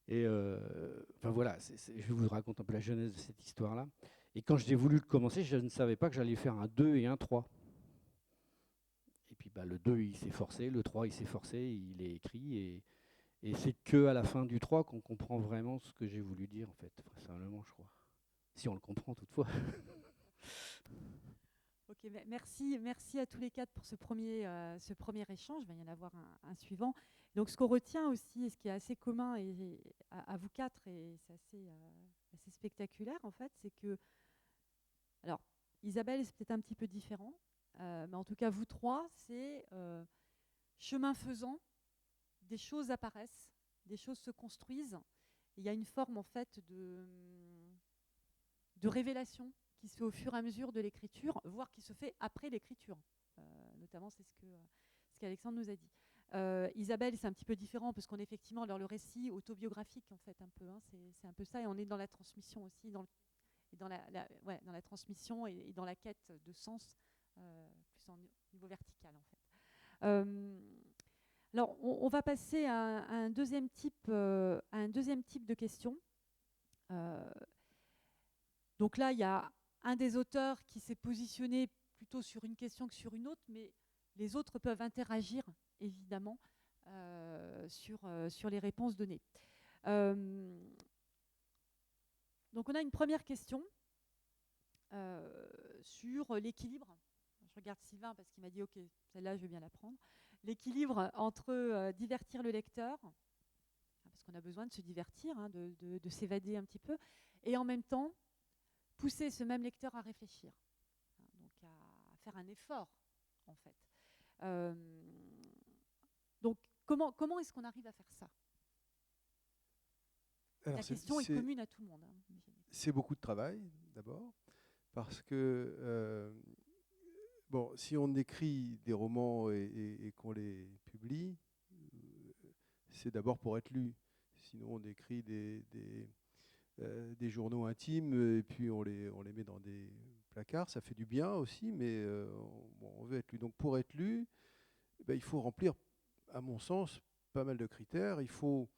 Et enfin voilà, je vous raconte un peu la genèse de cette histoire-là. Et quand j'ai voulu le commencer, je ne savais pas que j'allais faire un 2 et un 3. Et puis le 2, il s'est forcé, le 3, il s'est forcé, il est écrit. Et c'est qu'à la fin du 3 qu'on comprend vraiment ce que j'ai voulu dire, en fait, vraisemblablement, je crois. Si on le comprend, toutefois. Ok, merci à tous les quatre pour ce premier échange. Il va y en avoir un suivant. Donc, ce qu'on retient aussi, et ce qui est assez commun à vous quatre, et c'est assez spectaculaire, en fait, c'est que, alors, Isabelle, c'est peut-être un petit peu différent, mais en tout cas, vous trois, c'est chemin faisant, des choses apparaissent, des choses se construisent. Il y a une forme, en fait, de révélation qui se fait au fur et à mesure de l'écriture, voire qui se fait après l'écriture. Notamment, c'est ce qu'Alexandre nous a dit. Isabelle, c'est un petit peu différent, parce qu'on est effectivement dans le récit autobiographique, en fait, un peu. C'est un peu ça, et on est dans la transmission aussi, dans la transmission et dans la quête de sens, plus en niveau vertical, en fait. Alors, on va passer à un deuxième type de questions. Donc là, il y a un des auteurs qui s'est positionné plutôt sur une question que sur une autre, mais les autres peuvent interagir, évidemment, sur les réponses données. Donc on a une première question sur l'équilibre. Je regarde Sylvain parce qu'il m'a dit « Ok, celle-là, je vais bien la prendre ». L'équilibre entre divertir le lecteur, parce qu'on a besoin de se divertir, hein, de s'évader un petit peu, et en même temps, pousser ce même lecteur à réfléchir, hein, donc à faire un effort, en fait. Donc, comment est-ce qu'on arrive à faire ça? Alors, la question est commune à tout le monde. Hein. C'est beaucoup de travail, d'abord, parce que bon, si on écrit des romans et qu'on les publie, c'est d'abord pour être lu. Sinon, on écrit des journaux intimes et puis on les met dans des placards. Ça fait du bien aussi, mais on veut être lu. Donc pour être lu, il faut remplir, à mon sens, pas mal de critères. Il faut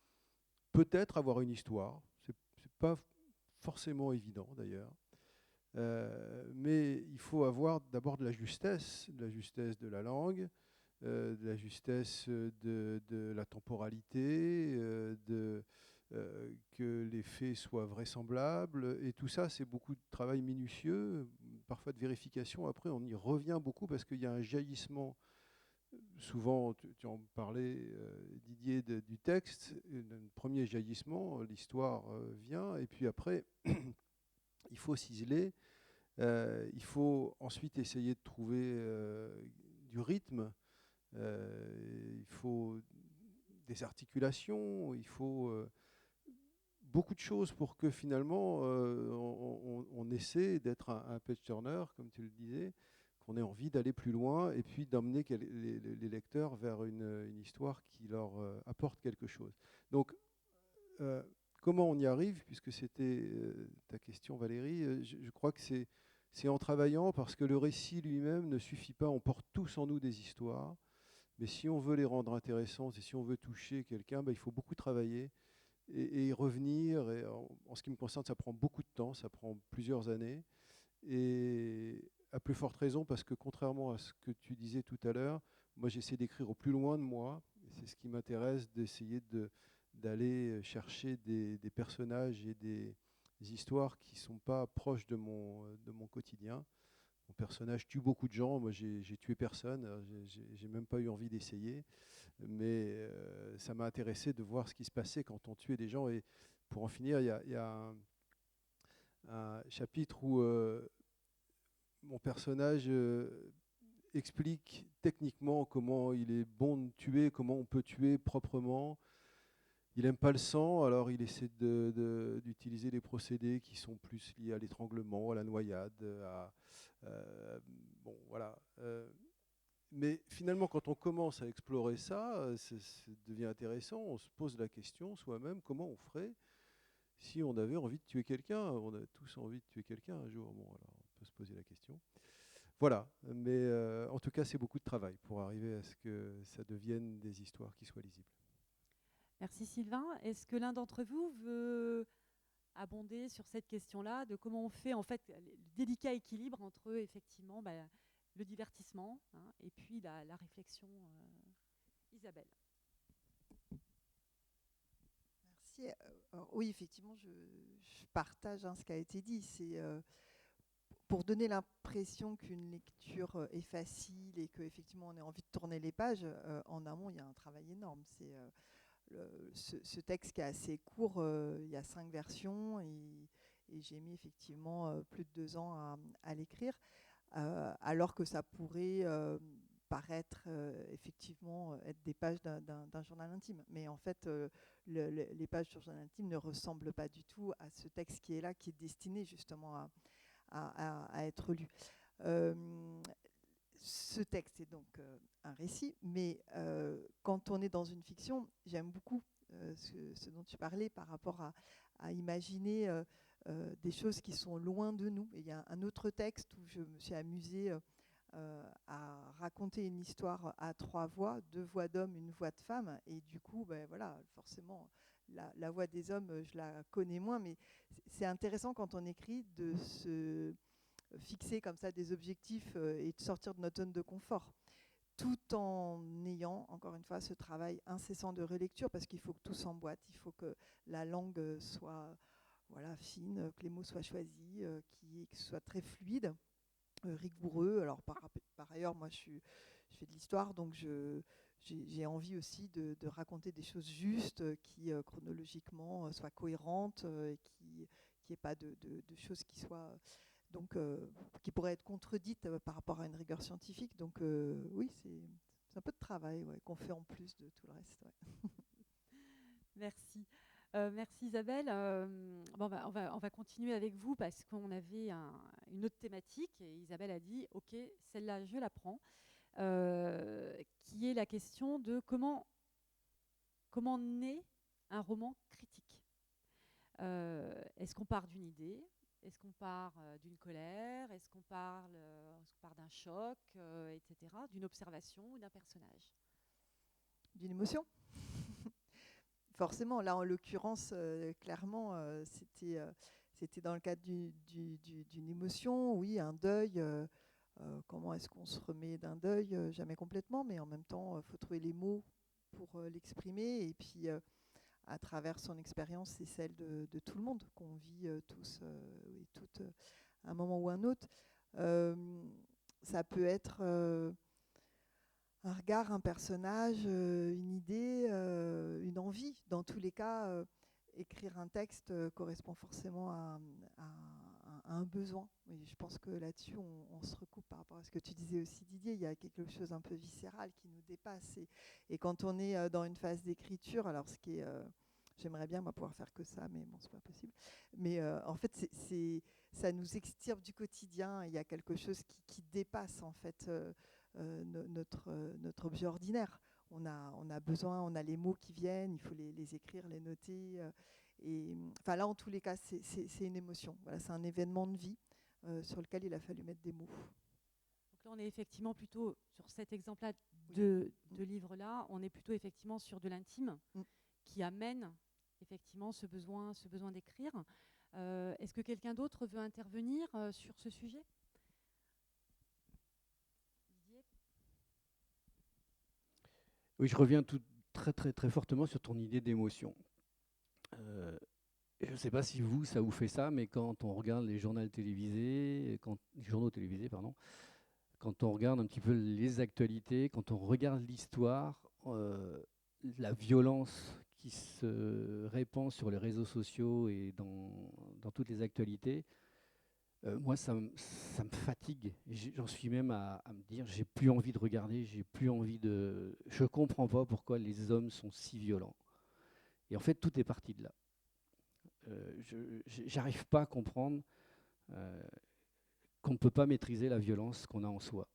peut-être avoir une histoire. C'est pas forcément évident d'ailleurs. Mais il faut avoir d'abord de la justesse de la langue, de la justesse de la temporalité, que les faits soient vraisemblables. Et tout ça, c'est beaucoup de travail minutieux, parfois de vérification. Après, on y revient beaucoup parce qu'il y a un jaillissement. Souvent, tu en parlais, Didier, du texte. Un premier jaillissement, l'histoire vient. Et puis après, il faut ciseler. Il faut ensuite essayer de trouver du rythme. Il faut des articulations, il faut beaucoup de choses pour que finalement on essaie d'être un page turner, comme tu le disais, qu'on ait envie d'aller plus loin et puis d'emmener les lecteurs vers une histoire qui leur apporte quelque chose. Donc, comment on y arrive, puisque c'était ta question, Valérie, je crois que c'est en travaillant, parce que le récit lui-même ne suffit pas. On porte tous en nous des histoires, mais si on veut les rendre intéressantes et si on veut toucher quelqu'un, il faut beaucoup travailler et y revenir. Et en ce qui me concerne, ça prend beaucoup de temps, ça prend plusieurs années. Et à plus forte raison, parce que contrairement à ce que tu disais tout à l'heure, moi j'essaie d'écrire au plus loin de moi. C'est ce qui m'intéresse, d'essayer d'aller chercher des personnages et des histoires qui ne sont pas proches de mon quotidien. Mon personnage tue beaucoup de gens, moi j'ai tué personne, j'ai même pas eu envie d'essayer, mais ça m'a intéressé de voir ce qui se passait quand on tuait des gens. Et pour en finir, il y a un chapitre où mon personnage explique techniquement comment il est bon de tuer, comment on peut tuer proprement. Il n'aime pas le sang, alors il essaie d'utiliser des procédés qui sont plus liés à l'étranglement, à la noyade, bon, voilà. Mais finalement, quand on commence à explorer ça, ça devient intéressant. On se pose la question soi-même, comment on ferait si on avait envie de tuer quelqu'un? On a tous envie de tuer quelqu'un un jour. Bon, alors on peut se poser la question. Voilà, mais en tout cas, c'est beaucoup de travail pour arriver à ce que ça devienne des histoires qui soient lisibles. Merci Sylvain. Est-ce que l'un d'entre vous veut abonder sur cette question-là de comment on fait en fait le délicat équilibre entre effectivement le divertissement, hein, et puis la réflexion? Isabelle. Merci. Oui, effectivement, je partage ce qui a été dit. C'est pour donner l'impression qu'une lecture est facile et qu'effectivement on a envie de tourner les pages. En amont, il y a un travail énorme. C'est ce texte qui est assez court, il y a 5 versions et j'ai mis effectivement plus de 2 ans à l'écrire, alors que ça pourrait paraître effectivement être des pages d'un journal intime. Mais en fait, les pages du journal intime ne ressemblent pas du tout à ce texte qui est là, qui est destiné justement à être lu. Ce texte est donc un récit, mais quand on est dans une fiction, j'aime beaucoup ce dont tu parlais par rapport à imaginer des choses qui sont loin de nous. Et il y a un autre texte où je me suis amusée à raconter une histoire à 3 voix, 2 voix d'hommes, 1 voix de femme, et du coup, voilà, forcément, la voix des hommes, je la connais moins, mais c'est intéressant quand on écrit fixer comme ça des objectifs et de sortir de notre zone de confort, tout en ayant, encore une fois, ce travail incessant de relecture, parce qu'il faut que tout s'emboîte, il faut que la langue soit fine, que les mots soient choisis, que ce soit très fluide, rigoureux. Alors par ailleurs, moi je fais de l'histoire, donc j'ai envie aussi de raconter des choses justes, qui chronologiquement soient cohérentes, et qui ait pas de choses qui soient donc qui pourraient être contredites par rapport à une rigueur scientifique. Donc oui, c'est un peu de travail qu'on fait en plus de tout le reste. Ouais. Merci. Merci Isabelle. Bon, on va continuer avec vous parce qu'on avait une autre thématique et Isabelle a dit ok, celle-là je la prends, qui est la question de comment naît un roman critique. Est-ce qu'on part d'une idée? Est-ce qu'on part d'une colère? Est-ce qu'on part d'un choc, etc., d'une observation ou d'un personnage? D'une émotion. Forcément, là en l'occurrence, clairement, c'était dans le cadre d'une émotion, oui, un deuil. Comment est-ce qu'on se remet d'un deuil? Jamais complètement, mais en même temps, il faut trouver les mots pour l'exprimer. Et puis, à travers son expérience et celle de tout le monde, qu'on vit tous et toutes à un moment ou un autre, ça peut être un regard, un personnage, une idée, une envie. Dans tous les cas, écrire un texte correspond forcément à un besoin. Et je pense que là-dessus, on se recoupe par rapport à ce que tu disais aussi, Didier. Il y a quelque chose un peu viscéral qui nous dépasse. Et quand on est dans une phase d'écriture, alors ce qui est... j'aimerais bien moi, pouvoir faire que ça, mais bon, c'est pas possible. Mais en fait, ça nous extirpe du quotidien. Il y a quelque chose qui dépasse en fait notre objet ordinaire. On a besoin, on a les mots qui viennent, il faut les écrire, les noter. Et enfin là, en tous les cas, c'est une émotion. Voilà, c'est un événement de vie sur lequel il a fallu mettre des mots. Donc là, on est effectivement plutôt sur cet exemple-là de livre-là, on est plutôt effectivement sur de l'intime qui amène effectivement ce besoin d'écrire. Est-ce que quelqu'un d'autre veut intervenir sur ce sujet? Didier? Oui, je reviens très, très, très fortement sur ton idée d'émotion. Je ne sais pas si ça vous fait ça, mais quand on regarde les journaux télévisés, quand on regarde un petit peu les actualités, quand on regarde l'histoire, la violence qui se répand sur les réseaux sociaux et dans toutes les actualités, moi, ça me fatigue. J'en suis même à me dire, j'ai plus envie de regarder, je comprends pas pourquoi les hommes sont si violents. Et en fait, tout est parti de là. J'arrive pas à comprendre qu'on ne peut pas maîtriser la violence qu'on a en soi.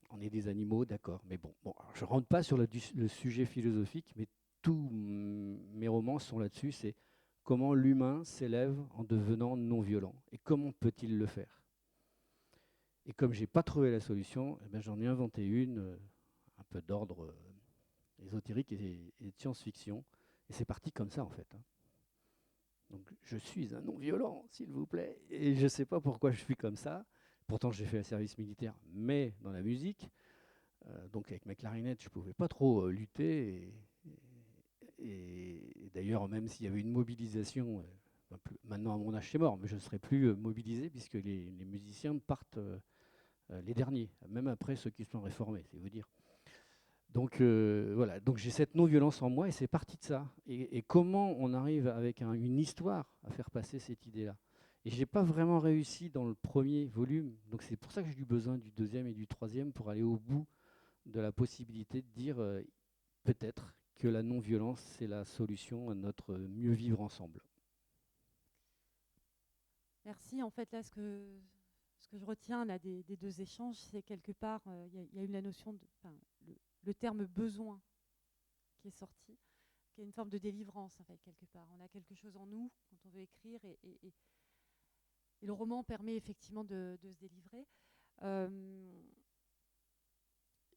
On est des animaux, d'accord, mais bon alors je rentre pas sur le sujet philosophique, mais tous mes romans sont là-dessus, c'est comment l'humain s'élève en devenant non-violent et comment peut-il le faire. Et comme j'ai pas trouvé la solution, eh ben, j'en ai inventé une, un peu d'ordre ésotérique et de science-fiction, et c'est parti comme ça en fait. Donc je suis un non-violent, s'il vous plaît, et je ne sais pas pourquoi je suis comme ça. Pourtant j'ai fait un service militaire, mais dans la musique, donc avec ma clarinette, je ne pouvais pas trop lutter. Et d'ailleurs, même s'il y avait une mobilisation, maintenant à mon âge c'est mort, mais je ne serais plus mobilisé puisque les musiciens partent les derniers, même après ceux qui sont réformés, c'est vous dire. Donc voilà, donc j'ai cette non-violence en moi et c'est parti de ça. Et comment on arrive avec une histoire à faire passer cette idée-là? Et je n'ai pas vraiment réussi dans le premier volume, donc c'est pour ça que j'ai eu besoin du deuxième et du troisième pour aller au bout de la possibilité de dire peut-être que la non-violence, c'est la solution à notre mieux vivre ensemble. Merci. En fait, là, ce que je retiens là, des deux échanges, c'est quelque part, il y a eu la notion de... le terme besoin qui est sorti, qui est une forme de délivrance en fait, quelque part. On a quelque chose en nous quand on veut écrire et le roman permet effectivement de se délivrer.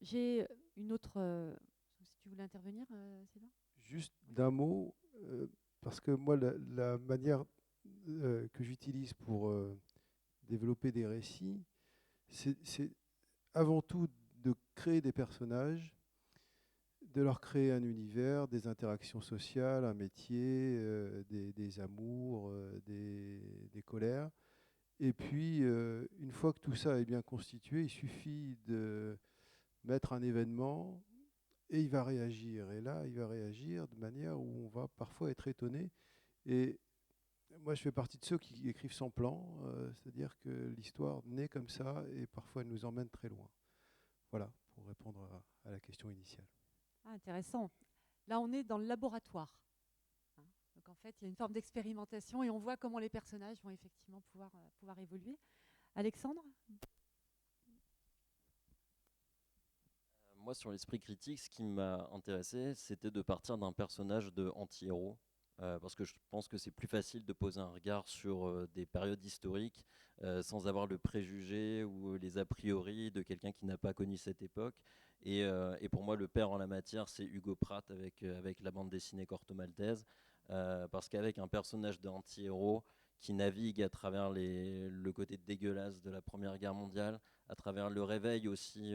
J'ai une autre... si tu voulais intervenir, Sylvain? Juste d'un mot, parce que moi, la manière que j'utilise pour développer des récits, c'est avant tout de créer des personnages, de leur créer un univers, des interactions sociales, un métier, des amours, des colères. Et puis, une fois que tout ça est bien constitué, il suffit de mettre un événement et il va réagir. Et là, il va réagir de manière où on va parfois être étonné. Et moi, je fais partie de ceux qui écrivent sans plan, c'est-à-dire que l'histoire naît comme ça et parfois elle nous emmène très loin. Voilà, pour répondre à la question initiale. Ah, intéressant. Là, on est dans le laboratoire. Hein. Donc, en fait, il y a une forme d'expérimentation et on voit comment les personnages vont effectivement pouvoir évoluer. Alexandre ? Moi, sur l'esprit critique, ce qui m'a intéressé, c'était de partir d'un personnage de anti-héros. Parce que je pense que c'est plus facile de poser un regard sur des périodes historiques sans avoir le préjugé ou les a priori de quelqu'un qui n'a pas connu cette époque. Et pour moi, le père en la matière, c'est Hugo Pratt avec la bande dessinée Corto Maltese. Parce qu'avec un personnage d'anti-héros qui navigue à travers le côté dégueulasse de la Première Guerre mondiale, à travers le réveil aussi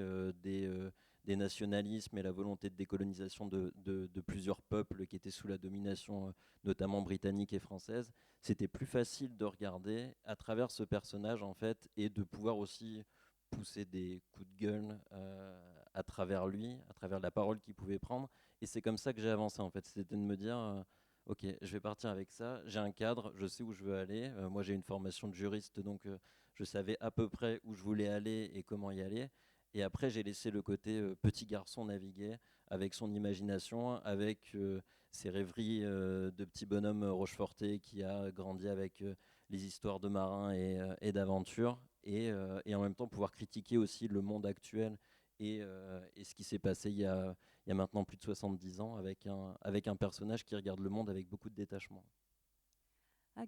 des nationalismes et la volonté de décolonisation de plusieurs peuples qui étaient sous la domination notamment britannique et française, c'était plus facile de regarder à travers ce personnage en fait et de pouvoir aussi pousser des coups de gueule à travers lui, à travers la parole qu'il pouvait prendre. Et c'est comme ça que j'ai avancé en fait, c'était de me dire ok, je vais partir avec ça, j'ai un cadre, je sais où je veux aller. Moi j'ai une formation de juriste, donc je savais à peu près où je voulais aller et comment y aller. Et après, j'ai laissé le côté petit garçon naviguer avec son imagination, avec ses rêveries de petit bonhomme rocheforté qui a grandi avec les histoires de marins et d'aventures, et en même temps pouvoir critiquer aussi le monde actuel et ce qui s'est passé il y a maintenant plus de 70 ans avec un personnage qui regarde le monde avec beaucoup de détachement. Ah,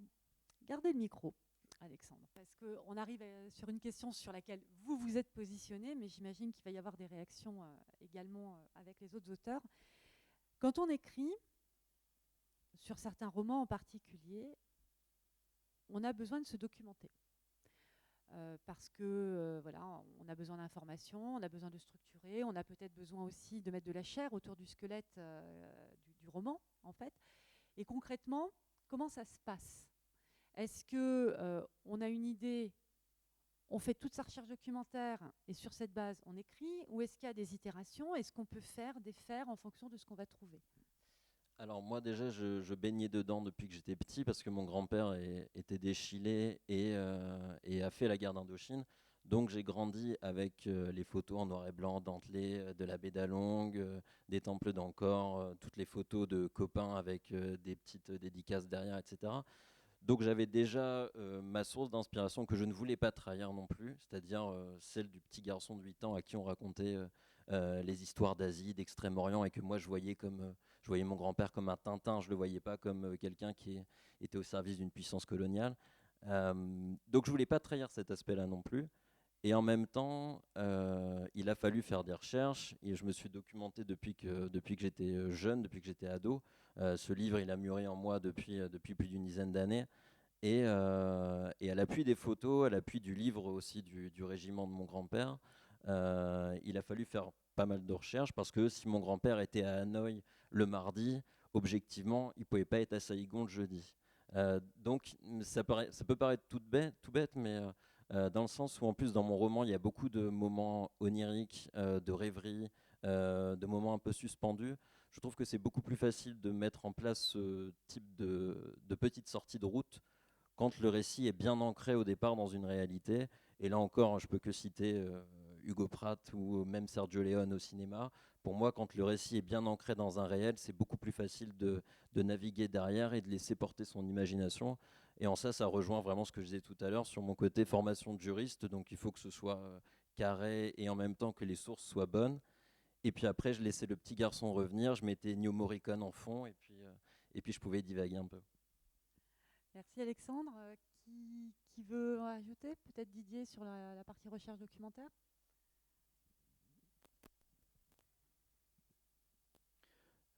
gardez le micro, Alexandre, parce qu'on arrive sur une question sur laquelle vous vous êtes positionné, mais j'imagine qu'il va y avoir des réactions également avec les autres auteurs. Quand on écrit, sur certains romans en particulier, on a besoin de se documenter. Parce que voilà, on a besoin d'informations, on a besoin de structurer, on a peut-être besoin aussi de mettre de la chair autour du squelette du roman, en fait. Et concrètement, comment ça se passe ? Est-ce qu'on a une idée, on fait toute sa recherche documentaire et sur cette base on écrit, ou est-ce qu'il y a des itérations ? Est-ce qu'on peut faire, défaire en fonction de ce qu'on va trouver ? Alors moi déjà je baignais dedans depuis que j'étais petit parce que mon grand-père était déchilé et a fait la guerre d'Indochine. Donc j'ai grandi avec les photos en noir et blanc dentelées de la baie d'Along, des temples d'Angkor, toutes les photos de copains avec des petites dédicaces derrière, etc. Donc j'avais déjà ma source d'inspiration que je ne voulais pas trahir non plus, c'est-à-dire celle du petit garçon de 8 ans à qui on racontait les histoires d'Asie, d'Extrême-Orient, et que moi je voyais je voyais mon grand-père comme un Tintin, je le voyais pas comme quelqu'un qui était au service d'une puissance coloniale. Donc je voulais pas trahir cet aspect-là non plus. Et en même temps, il a fallu faire des recherches et je me suis documenté depuis que j'étais jeune, depuis que j'étais ado. Ce livre, il a mûri en moi depuis plus d'une dizaine d'années. Et à l'appui des photos, à l'appui du livre aussi du régiment de mon grand-père, il a fallu faire pas mal de recherches parce que si mon grand-père était à Hanoï le mardi, objectivement, il ne pouvait pas être à Saïgon le jeudi. Donc ça peut paraître tout bête, mais dans le sens où en plus dans mon roman, il y a beaucoup de moments oniriques, de rêveries, de moments un peu suspendus. Je trouve que c'est beaucoup plus facile de mettre en place ce type de petite sortie de route quand le récit est bien ancré au départ dans une réalité. Et là encore, je peux que citer Hugo Pratt ou même Sergio Leone au cinéma. Pour moi, quand le récit est bien ancré dans un réel, c'est beaucoup plus facile de naviguer derrière et de laisser porter son imagination. Et en ça, ça rejoint vraiment ce que je disais tout à l'heure sur mon côté formation de juriste. Donc il faut que ce soit carré et en même temps que les sources soient bonnes. Et puis après, je laissais le petit garçon revenir, je mettais Ennio Morricone en fond et puis je pouvais divaguer un peu. Merci Alexandre. Qui veut ajouter ? Peut-être Didier sur la partie recherche documentaire ?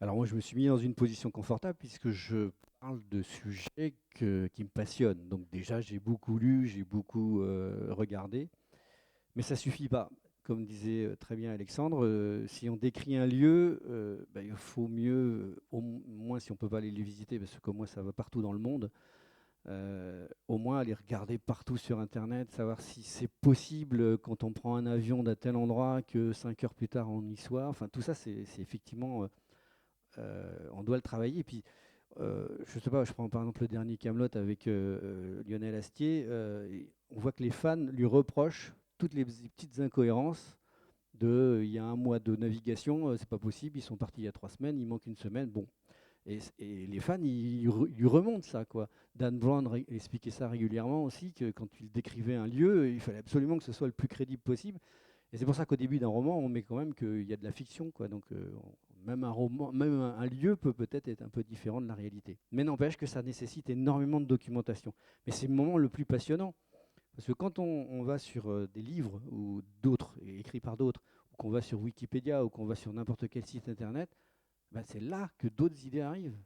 Alors moi, je me suis mis dans une position confortable puisque je parle de sujets qui me passionnent. Donc déjà, j'ai beaucoup lu, j'ai beaucoup regardé, mais ça suffit pas. Comme disait très bien Alexandre, si on décrit un lieu, il faut mieux, au moins si on peut pas aller les visiter, parce que comme moi, ça va partout dans le monde, au moins aller regarder partout sur Internet, savoir si c'est possible quand on prend un avion d'un tel endroit que 5 heures plus tard on y soit. Enfin, tout ça, c'est effectivement, on doit le travailler. Et puis, je sais pas, je prends par exemple le dernier Camelot avec Lionel Astier. On voit que les fans lui reprochent toutes les petites incohérences il y a un mois de navigation, c'est pas possible, ils sont partis il y a 3 semaines, il manque une semaine, bon. Et les fans, ils lui remontent ça, quoi. Dan Brown expliquait ça régulièrement aussi, que quand il décrivait un lieu, il fallait absolument que ce soit le plus crédible possible. Et c'est pour ça qu'au début d'un roman, on met quand même qu'il y a de la fiction, quoi. Donc même un roman, même un lieu peut peut-être être un peu différent de la réalité. Mais n'empêche que ça nécessite énormément de documentation. Mais c'est le moment le plus passionnant. Parce que quand on va sur des livres ou d'autres, écrits par d'autres, ou qu'on va sur Wikipédia ou qu'on va sur n'importe quel site internet, c'est là que d'autres idées arrivent.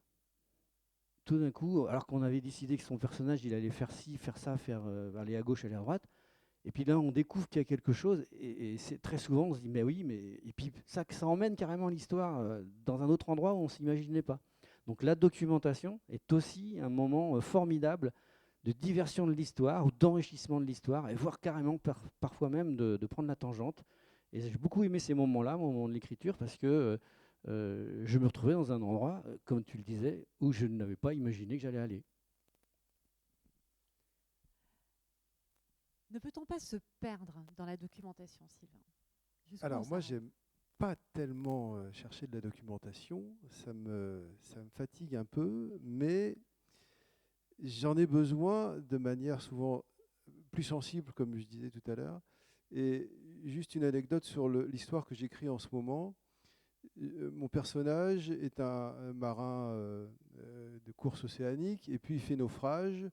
Tout d'un coup, alors qu'on avait décidé que son personnage, il allait faire ci, faire ça, aller à gauche, aller à droite, et puis là, on découvre qu'il y a quelque chose, et c'est très souvent, on se dit, mais oui, et puis ça emmène carrément l'histoire dans un autre endroit où on ne s'imaginait pas. Donc la documentation est aussi un moment formidable de diversion de l'histoire ou d'enrichissement de l'histoire, et voire carrément parfois même de prendre la tangente. Et j'ai beaucoup aimé ces moments-là, au moment de l'écriture, parce que je me retrouvais dans un endroit, comme tu le disais, où je n'avais pas imaginé que j'allais aller. Ne peut-on pas se perdre dans la documentation, Sylvain? Alors moi, j'aime pas tellement chercher de la documentation, ça me fatigue un peu, mais j'en ai besoin de manière souvent plus sensible, comme je disais tout à l'heure. Et juste une anecdote sur l'histoire que j'écris en ce moment. Mon personnage est un marin de course océanique, et puis il fait naufrage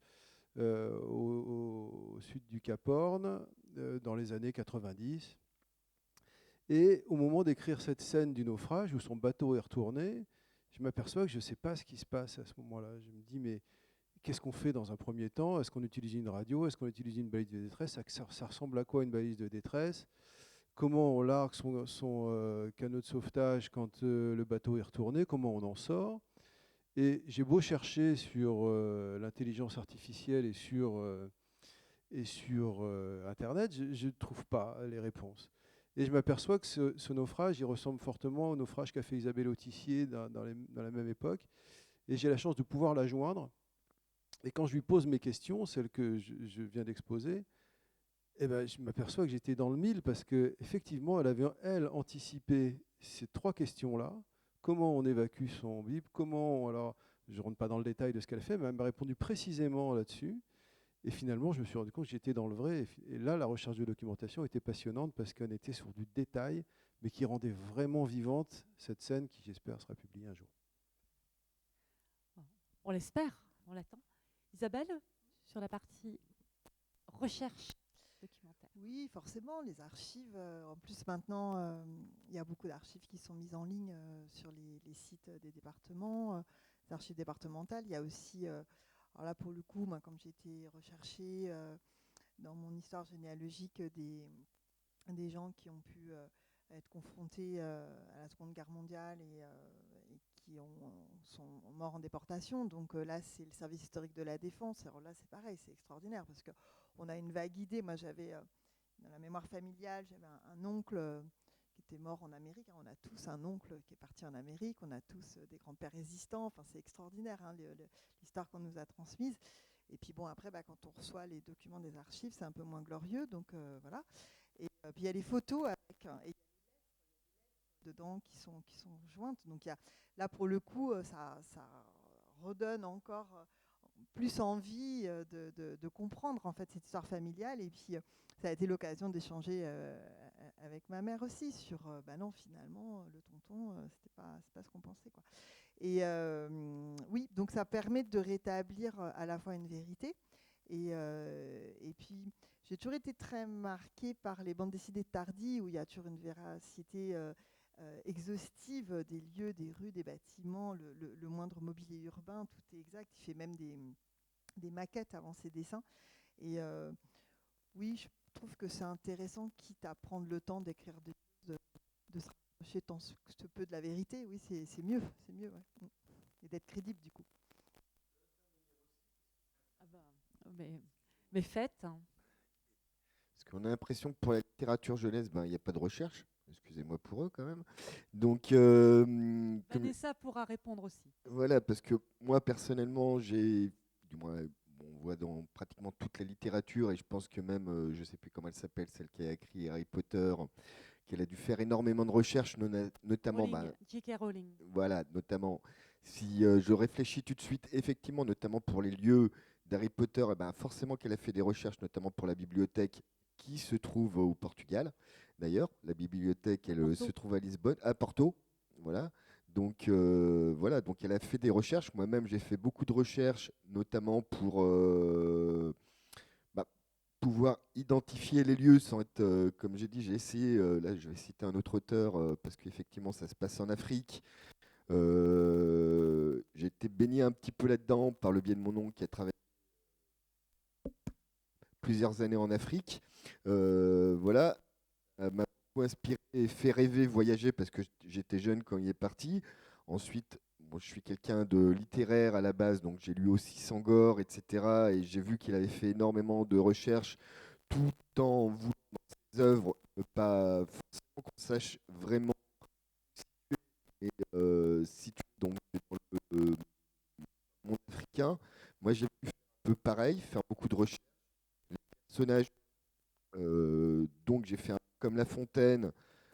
au sud du Cap Horn dans les années 90. Et au moment d'écrire cette scène du naufrage, où son bateau est retourné, je m'aperçois que je ne sais pas ce qui se passe à ce moment-là. Je me dis, mais qu'est-ce qu'on fait dans un premier temps? Est-ce qu'on utilise une radio? Est-ce qu'on utilise une balise de détresse? Ça ressemble à quoi une balise de détresse? Comment on largue son canot de sauvetage quand le bateau est retourné? Comment on en sort? Et j'ai beau chercher sur l'intelligence artificielle et sur Internet, je ne trouve pas les réponses. Et je m'aperçois que ce naufrage, il ressemble fortement au naufrage qu'a fait Isabelle Autissier dans la même époque. Et j'ai la chance de pouvoir la joindre. Et quand je lui pose mes questions, celles que je viens d'exposer, je m'aperçois que j'étais dans le mille, parce qu'effectivement, elle avait, elle, anticipé ces 3 questions-là. Comment on évacue son bip? Alors, je ne rentre pas dans le détail de ce qu'elle fait, mais elle m'a répondu précisément là-dessus. Et finalement, je me suis rendu compte que j'étais dans le vrai. Et là, la recherche de documentation était passionnante, parce qu'on était sur du détail, mais qui rendait vraiment vivante cette scène qui, j'espère, sera publiée un jour. On l'espère, on l'attend. Isabelle, sur la partie recherche documentaire. Oui, forcément, les archives. En plus, maintenant, il y a beaucoup d'archives qui sont mises en ligne sur les sites des départements, des archives départementales. Il y a aussi, alors là, pour le coup, moi, comme j'ai été recherchée dans mon histoire généalogique des gens qui ont pu être confrontés à la Seconde Guerre mondiale et qui sont morts en déportation. Donc là, c'est le service historique de la défense. Alors là, c'est pareil, c'est extraordinaire, parce qu'on a une vague idée. Moi, j'avais, dans la mémoire familiale, j'avais un oncle qui était mort en Amérique. On a tous un oncle qui est parti en Amérique. On a tous des grands-pères résistants. Enfin, c'est extraordinaire, hein, l'histoire qu'on nous a transmise. Et puis bon, après, quand on reçoit les documents des archives, c'est un peu moins glorieux. Donc voilà. Et puis il y a les photos avec dedans qui sont jointes. Donc là, pour le coup, ça redonne encore plus envie de comprendre en fait cette histoire familiale. Et puis ça a été l'occasion d'échanger avec ma mère aussi sur non, finalement le tonton c'est pas ce qu'on pensait, quoi. Et oui, donc ça permet de rétablir à la fois une vérité et puis j'ai toujours été très marquée par les bandes dessinées de Tardy, où il y a toujours une véracité exhaustive des lieux, des rues, des bâtiments, le moindre mobilier urbain, tout est exact. Il fait même des maquettes avant ses dessins. Et oui, je trouve que c'est intéressant, quitte à prendre le temps d'écrire des choses, de se rapprocher tant ce peu de la vérité. Oui, c'est mieux, ouais. Et d'être crédible du coup. Ah bah, mais faites. Hein. Parce qu'on a l'impression que pour la littérature jeunesse, il n'y a pas de recherche. Excusez-moi pour eux quand même. Donc, Vanessa pourra répondre aussi. Voilà, parce que moi personnellement, du moins, on voit dans pratiquement toute la littérature, et je pense que même, je ne sais plus comment elle s'appelle, celle qui a écrit Harry Potter, qu'elle a dû faire énormément de recherches, notamment, J.K. Rowling. Voilà, notamment, si je réfléchis tout de suite, effectivement, notamment pour les lieux d'Harry Potter, forcément qu'elle a fait des recherches, notamment pour la bibliothèque qui se trouve au Portugal. D'ailleurs, la bibliothèque, elle se trouve à Lisbonne, à Porto, voilà. Donc voilà, donc elle a fait des recherches. Moi-même, j'ai fait beaucoup de recherches, notamment pour pouvoir identifier les lieux sans être, comme j'ai dit, j'ai essayé, là je vais citer un autre auteur, parce qu'effectivement ça se passe en Afrique. J'ai été baigné un petit peu là-dedans par le biais de mon oncle qui a travaillé plusieurs années en Afrique. Voilà, m'a beaucoup inspiré et fait rêver, voyager parce que j'étais jeune quand il est parti. Ensuite, moi, je suis quelqu'un de littéraire à la base, donc j'ai lu aussi Senghor, etc. Et j'ai vu qu'il avait fait énormément de recherches tout en voulant dans ses œuvres ne pas forcément qu'on sache vraiment et situé donc dans le monde africain. Moi, j'ai pu faire un peu pareil, faire beaucoup de recherches. Les personnages, donc j'ai fait un peu comme La Fontaine,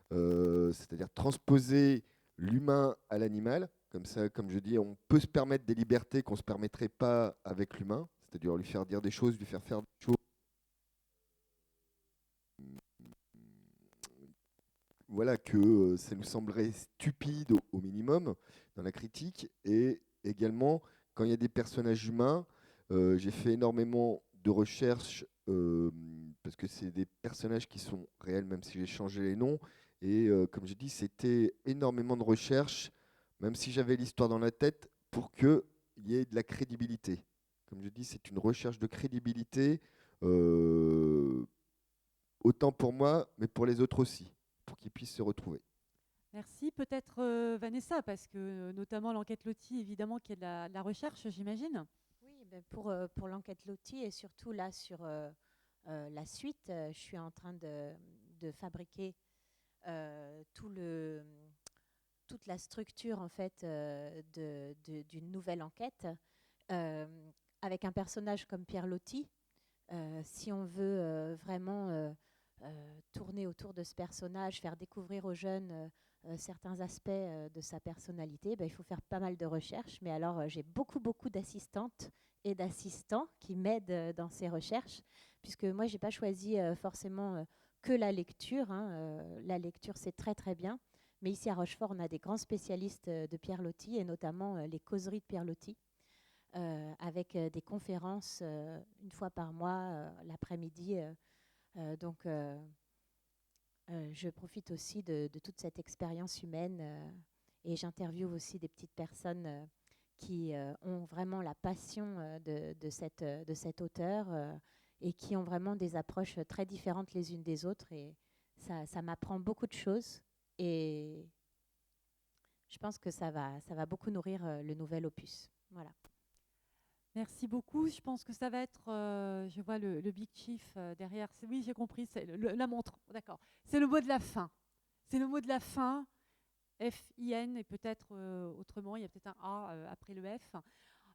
c'est-à-dire transposer l'humain à l'animal. Comme ça, comme je dis, on peut se permettre des libertés qu'on ne se permettrait pas avec l'humain, c'est-à-dire lui faire dire des choses, lui faire faire des choses. Voilà, que ça nous semblerait stupide au minimum dans la critique. Et également, quand il y a des personnages humains, j'ai fait énormément de recherches parce que c'est des personnages qui sont réels, même si j'ai changé les noms. Et comme j'ai dit, c'était énormément de recherches, même si j'avais l'histoire dans la tête, pour qu'il y ait de la crédibilité. Comme je dis, c'est une recherche de crédibilité, autant pour moi, mais pour les autres aussi, pour qu'ils puissent se retrouver. Merci. Peut-être Vanessa, parce que notamment l'enquête Loti, évidemment, qui est de la recherche, j'imagine. Oui, pour l'enquête Loti et surtout là sur la suite, je suis en train de fabriquer toute la structure en fait d'une nouvelle enquête avec un personnage comme Pierre Loti. Si on veut vraiment tourner autour de ce personnage, faire découvrir aux jeunes certains aspects de sa personnalité, il faut faire pas mal de recherches. Mais alors, j'ai beaucoup d'assistantes et d'assistants qui m'aident dans ces recherches, puisque moi, je n'ai pas choisi forcément que la lecture. La lecture, c'est très bien. Mais ici à Rochefort, on a des grands spécialistes de Pierre Loti, et notamment les causeries de Pierre Loti, avec des conférences une fois par mois, l'après-midi. Donc, je profite aussi de toute cette expérience humaine et j'interviewe aussi des petites personnes qui ont vraiment la passion de cet auteur et qui ont vraiment des approches très différentes les unes des autres. Et ça m'apprend beaucoup de choses et je pense que ça va beaucoup nourrir le nouvel opus. Voilà. Merci beaucoup. Je pense que ça va être, je vois le Big Chief derrière. Oui, j'ai compris, c'est la montre. D'accord. C'est le mot de la fin. C'est le mot de la fin. F-I-N et peut-être autrement, il y a peut-être un A après le F.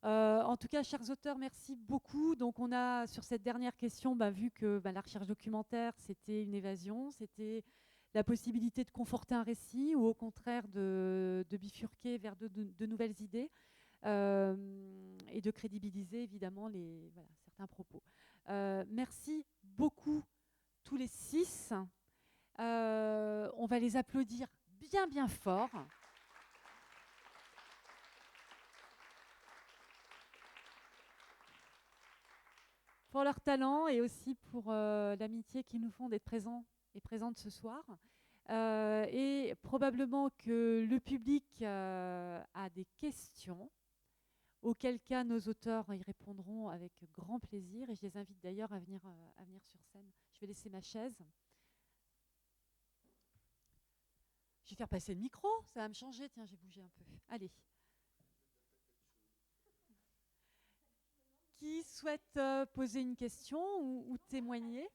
En tout cas, chers auteurs, merci beaucoup. Donc, on a sur cette dernière question vu que la recherche documentaire, c'était une évasion, c'était la possibilité de conforter un récit ou au contraire de bifurquer vers de nouvelles idées. Et de crédibiliser évidemment certains propos. Merci beaucoup tous les 6. On va les applaudir bien fort. Pour leur talent et aussi pour l'amitié qu'ils nous font d'être présents et présentes ce soir. Et probablement que le public a des questions, auquel cas nos auteurs y répondront avec grand plaisir. Et je les invite d'ailleurs à venir sur scène. Je vais laisser ma chaise. Je vais faire passer le micro, ça va me changer. Tiens, j'ai bougé un peu. Allez. Qui souhaite poser une question ou témoigner?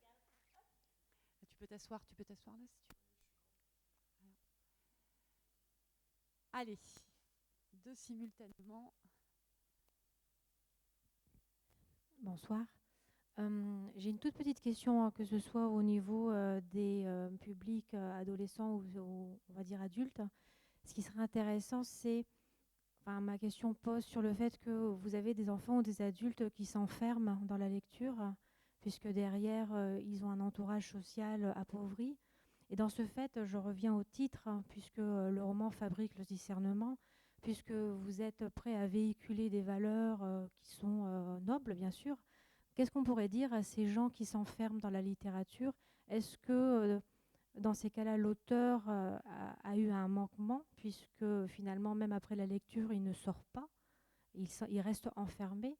Tu peux t'asseoir là si tu veux. Allez, deux simultanément. Bonsoir. J'ai une toute petite question, que ce soit au niveau des publics adolescents ou on va dire adultes. Ce qui serait intéressant, c'est, ma question pose sur le fait que vous avez des enfants ou des adultes qui s'enferment dans la lecture, puisque derrière, ils ont un entourage social appauvri. Et dans ce fait, je reviens au titre, puisque le roman fabrique le discernement, puisque vous êtes prêt à véhiculer des valeurs qui sont nobles, bien sûr. Qu'est-ce qu'on pourrait dire à ces gens qui s'enferment dans la littérature? Est-ce que, dans ces cas-là, l'auteur a eu un manquement, puisque finalement, même après la lecture, il ne sort pas, il reste enfermé?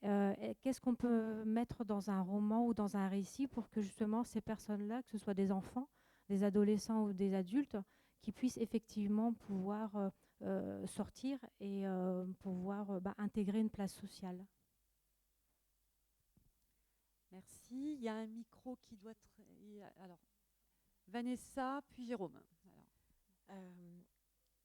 Qu'est-ce qu'on peut mettre dans un roman ou dans un récit pour que justement ces personnes-là, que ce soit des enfants, des adolescents ou des adultes, qui puissent effectivement pouvoir sortir et pouvoir intégrer une place sociale? Merci. Il y a un micro qui doit être... Alors, Vanessa, puis Jérôme.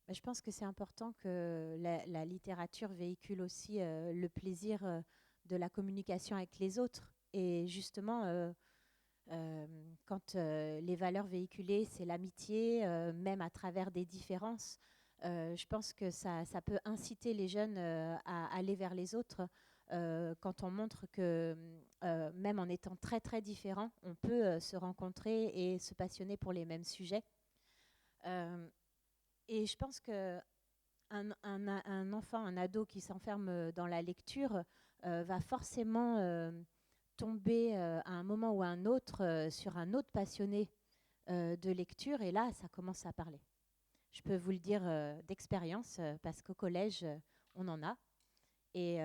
Je pense que c'est important que la littérature véhicule aussi le plaisir de la communication avec les autres. Et justement, quand les valeurs véhiculées, c'est l'amitié, même à travers des différences, je pense que ça peut inciter les jeunes à aller vers les autres. Quand on montre que même en étant très très différents, on peut se rencontrer et se passionner pour les mêmes sujets. Et je pense que un enfant, un ado qui s'enferme dans la lecture va forcément tomber à un moment ou à un autre sur un autre passionné de lecture, et là, ça commence à parler. Je peux vous le dire d'expérience, parce qu'au collège, on en a. Et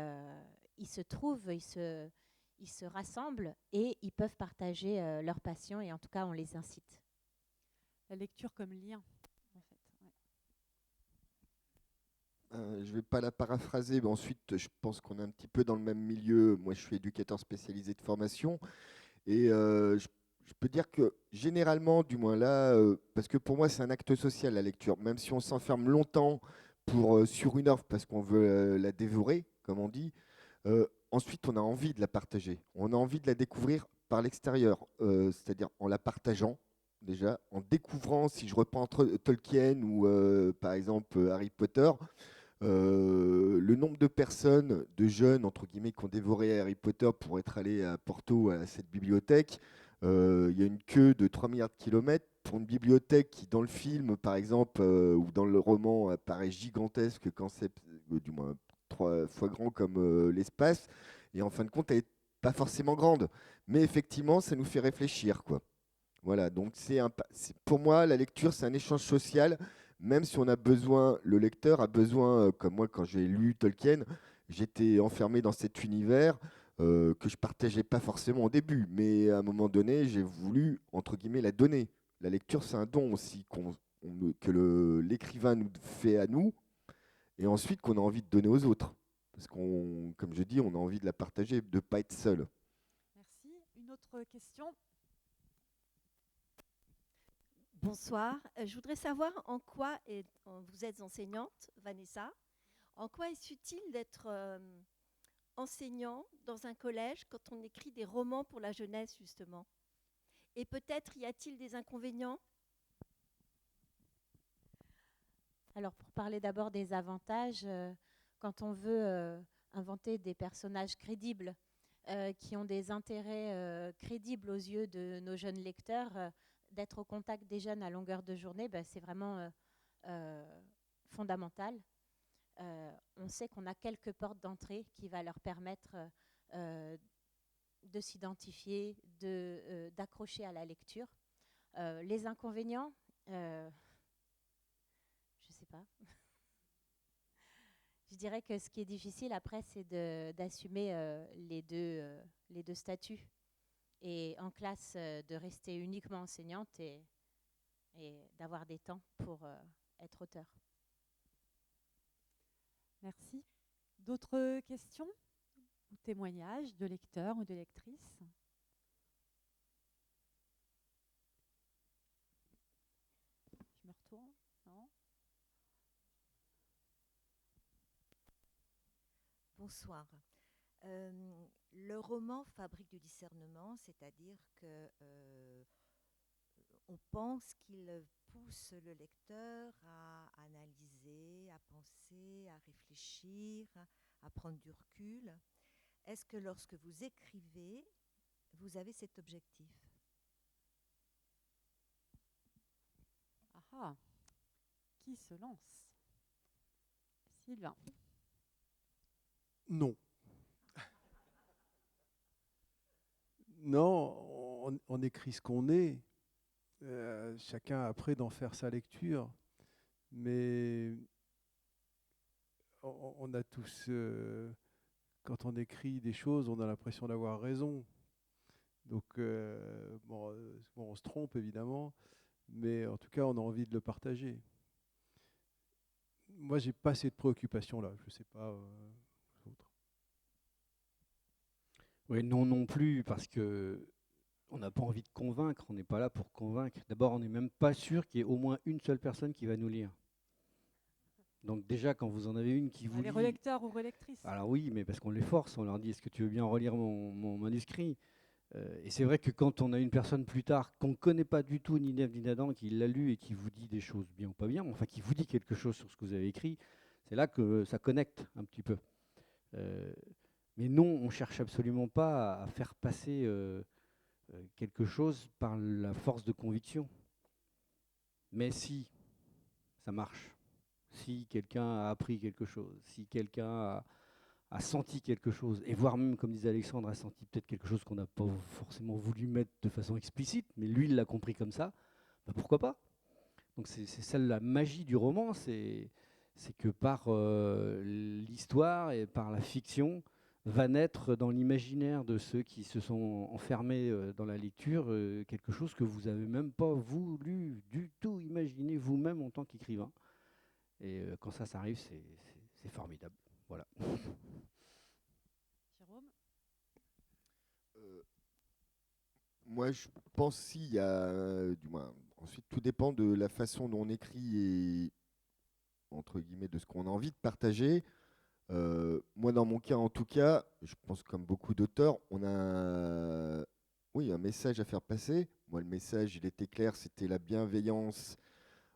ils se trouvent, ils se rassemblent et ils peuvent partager leur passion, et en tout cas, on les incite. La lecture comme lien, en fait. Ouais. Je ne vais pas la paraphraser, mais ensuite, je pense qu'on est un petit peu dans le même milieu. Moi, je suis éducateur spécialisé de formation. Et je peux dire que généralement, du moins là, parce que pour moi, c'est un acte social, la lecture. Même si on s'enferme longtemps sur une œuvre parce qu'on veut la dévorer, comme on dit, ensuite, on a envie de la partager. On a envie de la découvrir par l'extérieur, c'est-à-dire en la partageant, déjà, en découvrant, si je reprends Tolkien ou par exemple Harry Potter, le nombre de personnes, de jeunes, entre guillemets, qui ont dévoré Harry Potter pour être allés à Porto, à cette bibliothèque, il y a une queue de 3 milliards de kilomètres pour une bibliothèque qui, dans le film, par exemple, ou dans le roman, apparaît gigantesque quand c'est, du moins, 3 fois grand comme l'espace. Et en fin de compte, elle n'est pas forcément grande. Mais effectivement, ça nous fait réfléchir, quoi. Voilà, donc pour moi, la lecture, c'est un échange social, même si on a besoin, le lecteur a besoin, comme moi, quand j'ai lu Tolkien, j'étais enfermé dans cet univers que je partageais pas forcément au début, mais à un moment donné, j'ai voulu, entre guillemets, la donner. La lecture, c'est un don aussi que l'écrivain nous fait à nous, et ensuite qu'on a envie de donner aux autres. Parce qu'on, comme je dis, on a envie de la partager, de ne pas être seul. Merci. Une autre question? Bonsoir. Je voudrais savoir en quoi, vous êtes enseignante, Vanessa, en quoi est-ce utile d'être enseignant dans un collège quand on écrit des romans pour la jeunesse, justement? Et peut-être y a-t-il des inconvénients? Alors, pour parler d'abord des avantages, quand on veut inventer des personnages crédibles, qui ont des intérêts crédibles aux yeux de nos jeunes lecteurs, d'être au contact des jeunes à longueur de journée, c'est vraiment fondamental. On sait qu'on a quelques portes d'entrée qui va leur permettre de s'identifier, d'accrocher à la lecture. Les inconvénients, Je sais pas. Je dirais que ce qui est difficile après, c'est d'assumer les deux statuts. Et en classe, de rester uniquement enseignante et d'avoir des temps pour être auteur. Merci. D'autres questions ou témoignages de lecteurs ou de lectrices? Je me retourne. Non ? Bonsoir. Le roman fabrique du discernement, c'est-à-dire que on pense qu'il pousse le lecteur à analyser, à penser, à réfléchir, à prendre du recul. Est-ce que lorsque vous écrivez, vous avez cet objectif? Ah, qui se lance? Sylvain. Non. Non, on écrit ce qu'on est. Chacun après d'en faire sa lecture. Mais on a tous, quand on écrit des choses, on a l'impression d'avoir raison. Donc, on se trompe évidemment, mais en tout cas, on a envie de le partager. Moi, j'ai pas cette préoccupation-là. Je sais pas. Autres. Oui, non plus, parce que on n'a pas envie de convaincre. On n'est pas là pour convaincre. D'abord, on n'est même pas sûr qu'il y ait au moins une seule personne qui va nous lire. Donc déjà, quand vous en avez une qui vous lit... Les relecteurs ou relectrices. Alors oui, mais parce qu'on les force, on leur dit, est-ce que tu veux bien relire mon manuscrit? Et c'est vrai que quand on a une personne plus tard qu'on ne connaît pas du tout, ni Neve ni Nadan, qui l'a lu et qui vous dit des choses bien ou pas bien, enfin qui vous dit quelque chose sur ce que vous avez écrit, c'est là que ça connecte un petit peu. Mais non, on ne cherche absolument pas à faire passer quelque chose par la force de conviction. Mais si ça marche, si quelqu'un a appris quelque chose, si quelqu'un a senti quelque chose, et voire même, comme disait Alexandre, a senti peut-être quelque chose qu'on n'a pas forcément voulu mettre de façon explicite, mais lui, il l'a compris comme ça, bah pourquoi pas? Donc c'est ça la magie du roman, c'est que par l'histoire et par la fiction, va naître dans l'imaginaire de ceux qui se sont enfermés dans la lecture quelque chose que vous n'avez même pas voulu du tout imaginer vous-même en tant qu'écrivain. Et quand ça arrive, c'est formidable. Voilà. Jérôme? Moi, je pense s'il y a, du moins, ensuite tout dépend de la façon dont on écrit et entre guillemets de ce qu'on a envie de partager. Moi, dans mon cas, en tout cas, je pense comme beaucoup d'auteurs, on a un message à faire passer. Moi, le message, il était clair, c'était la bienveillance,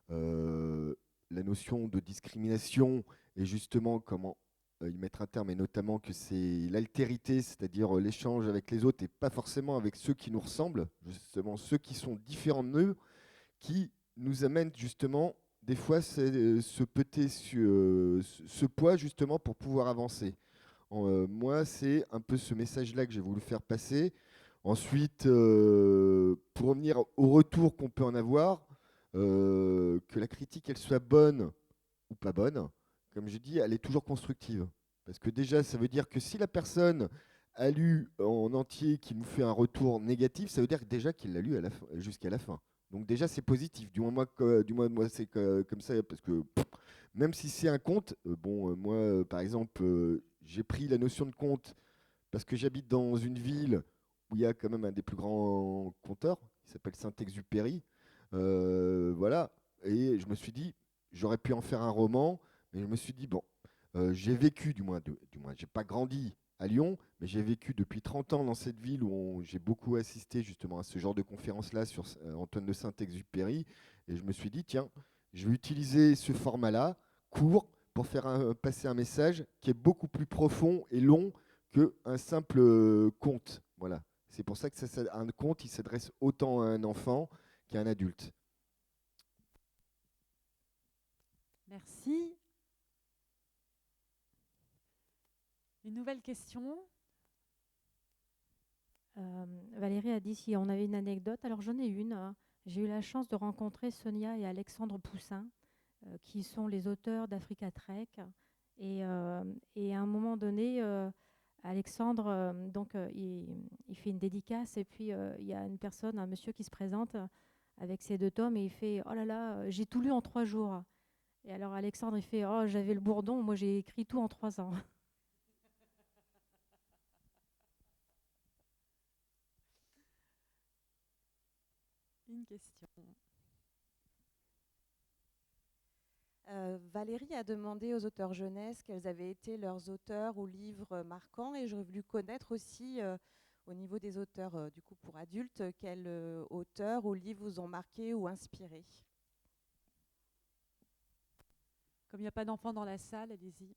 la notion de discrimination et justement comment y mettre un terme, et notamment que c'est l'altérité, c'est-à-dire l'échange avec les autres et pas forcément avec ceux qui nous ressemblent, justement ceux qui sont différents de nous, qui nous amènent justement des fois ce poids justement pour pouvoir avancer. Moi, c'est un peu ce message-là que j'ai voulu faire passer. Ensuite, pour revenir au retour qu'on peut en avoir, que la critique, elle soit bonne ou pas bonne, comme je dis, elle est toujours constructive. Parce que déjà, ça veut dire que si la personne a lu en entier, qui nous fait un retour négatif, ça veut dire déjà qu'il l'a lu jusqu'à la fin. Donc déjà, c'est positif. Du moins, moi c'est comme ça, parce que même si c'est un conte, moi, par exemple, j'ai pris la notion de conte parce que j'habite dans une ville où il y a quand même un des plus grands conteurs, qui s'appelle Saint-Exupéry. Voilà. Et je me suis dit, j'aurais pu en faire un roman, mais je me suis dit, bon, j'ai vécu, du moins, j'ai pas grandi à Lyon, mais j'ai vécu depuis 30 ans dans cette ville où j'ai beaucoup assisté justement à ce genre de conférence-là sur Antoine de Saint-Exupéry. Et je me suis dit, tiens, je vais utiliser ce format-là, court, pour faire passer un message qui est beaucoup plus profond et long qu'un simple conte. Voilà. C'est pour ça que un conte, il s'adresse autant à un enfant qu'à un adulte. Merci. Une nouvelle question? Valérie a dit si on avait une anecdote. Alors j'en ai une. j'ai eu la chance de rencontrer Sonia et Alexandre Poussin, qui sont les auteurs d'Africa Trek. Et à un moment donné, Alexandre, il fait une dédicace et puis il y a une personne, un monsieur qui se présente avec ses 2 tomes et il fait « Oh là là, j'ai tout lu en 3 jours ». Et alors Alexandre, il fait « Oh, j'avais le bourdon, moi j'ai écrit tout en 3 ans ». Une question. Valérie a demandé aux auteurs jeunesse quels avaient été leurs auteurs ou livres marquants, et j'aurais voulu connaître aussi, au niveau des auteurs du coup pour adultes, quels auteurs ou livres vous ont marqué ou inspiré. Comme il n'y a pas d'enfants dans la salle, allez-y.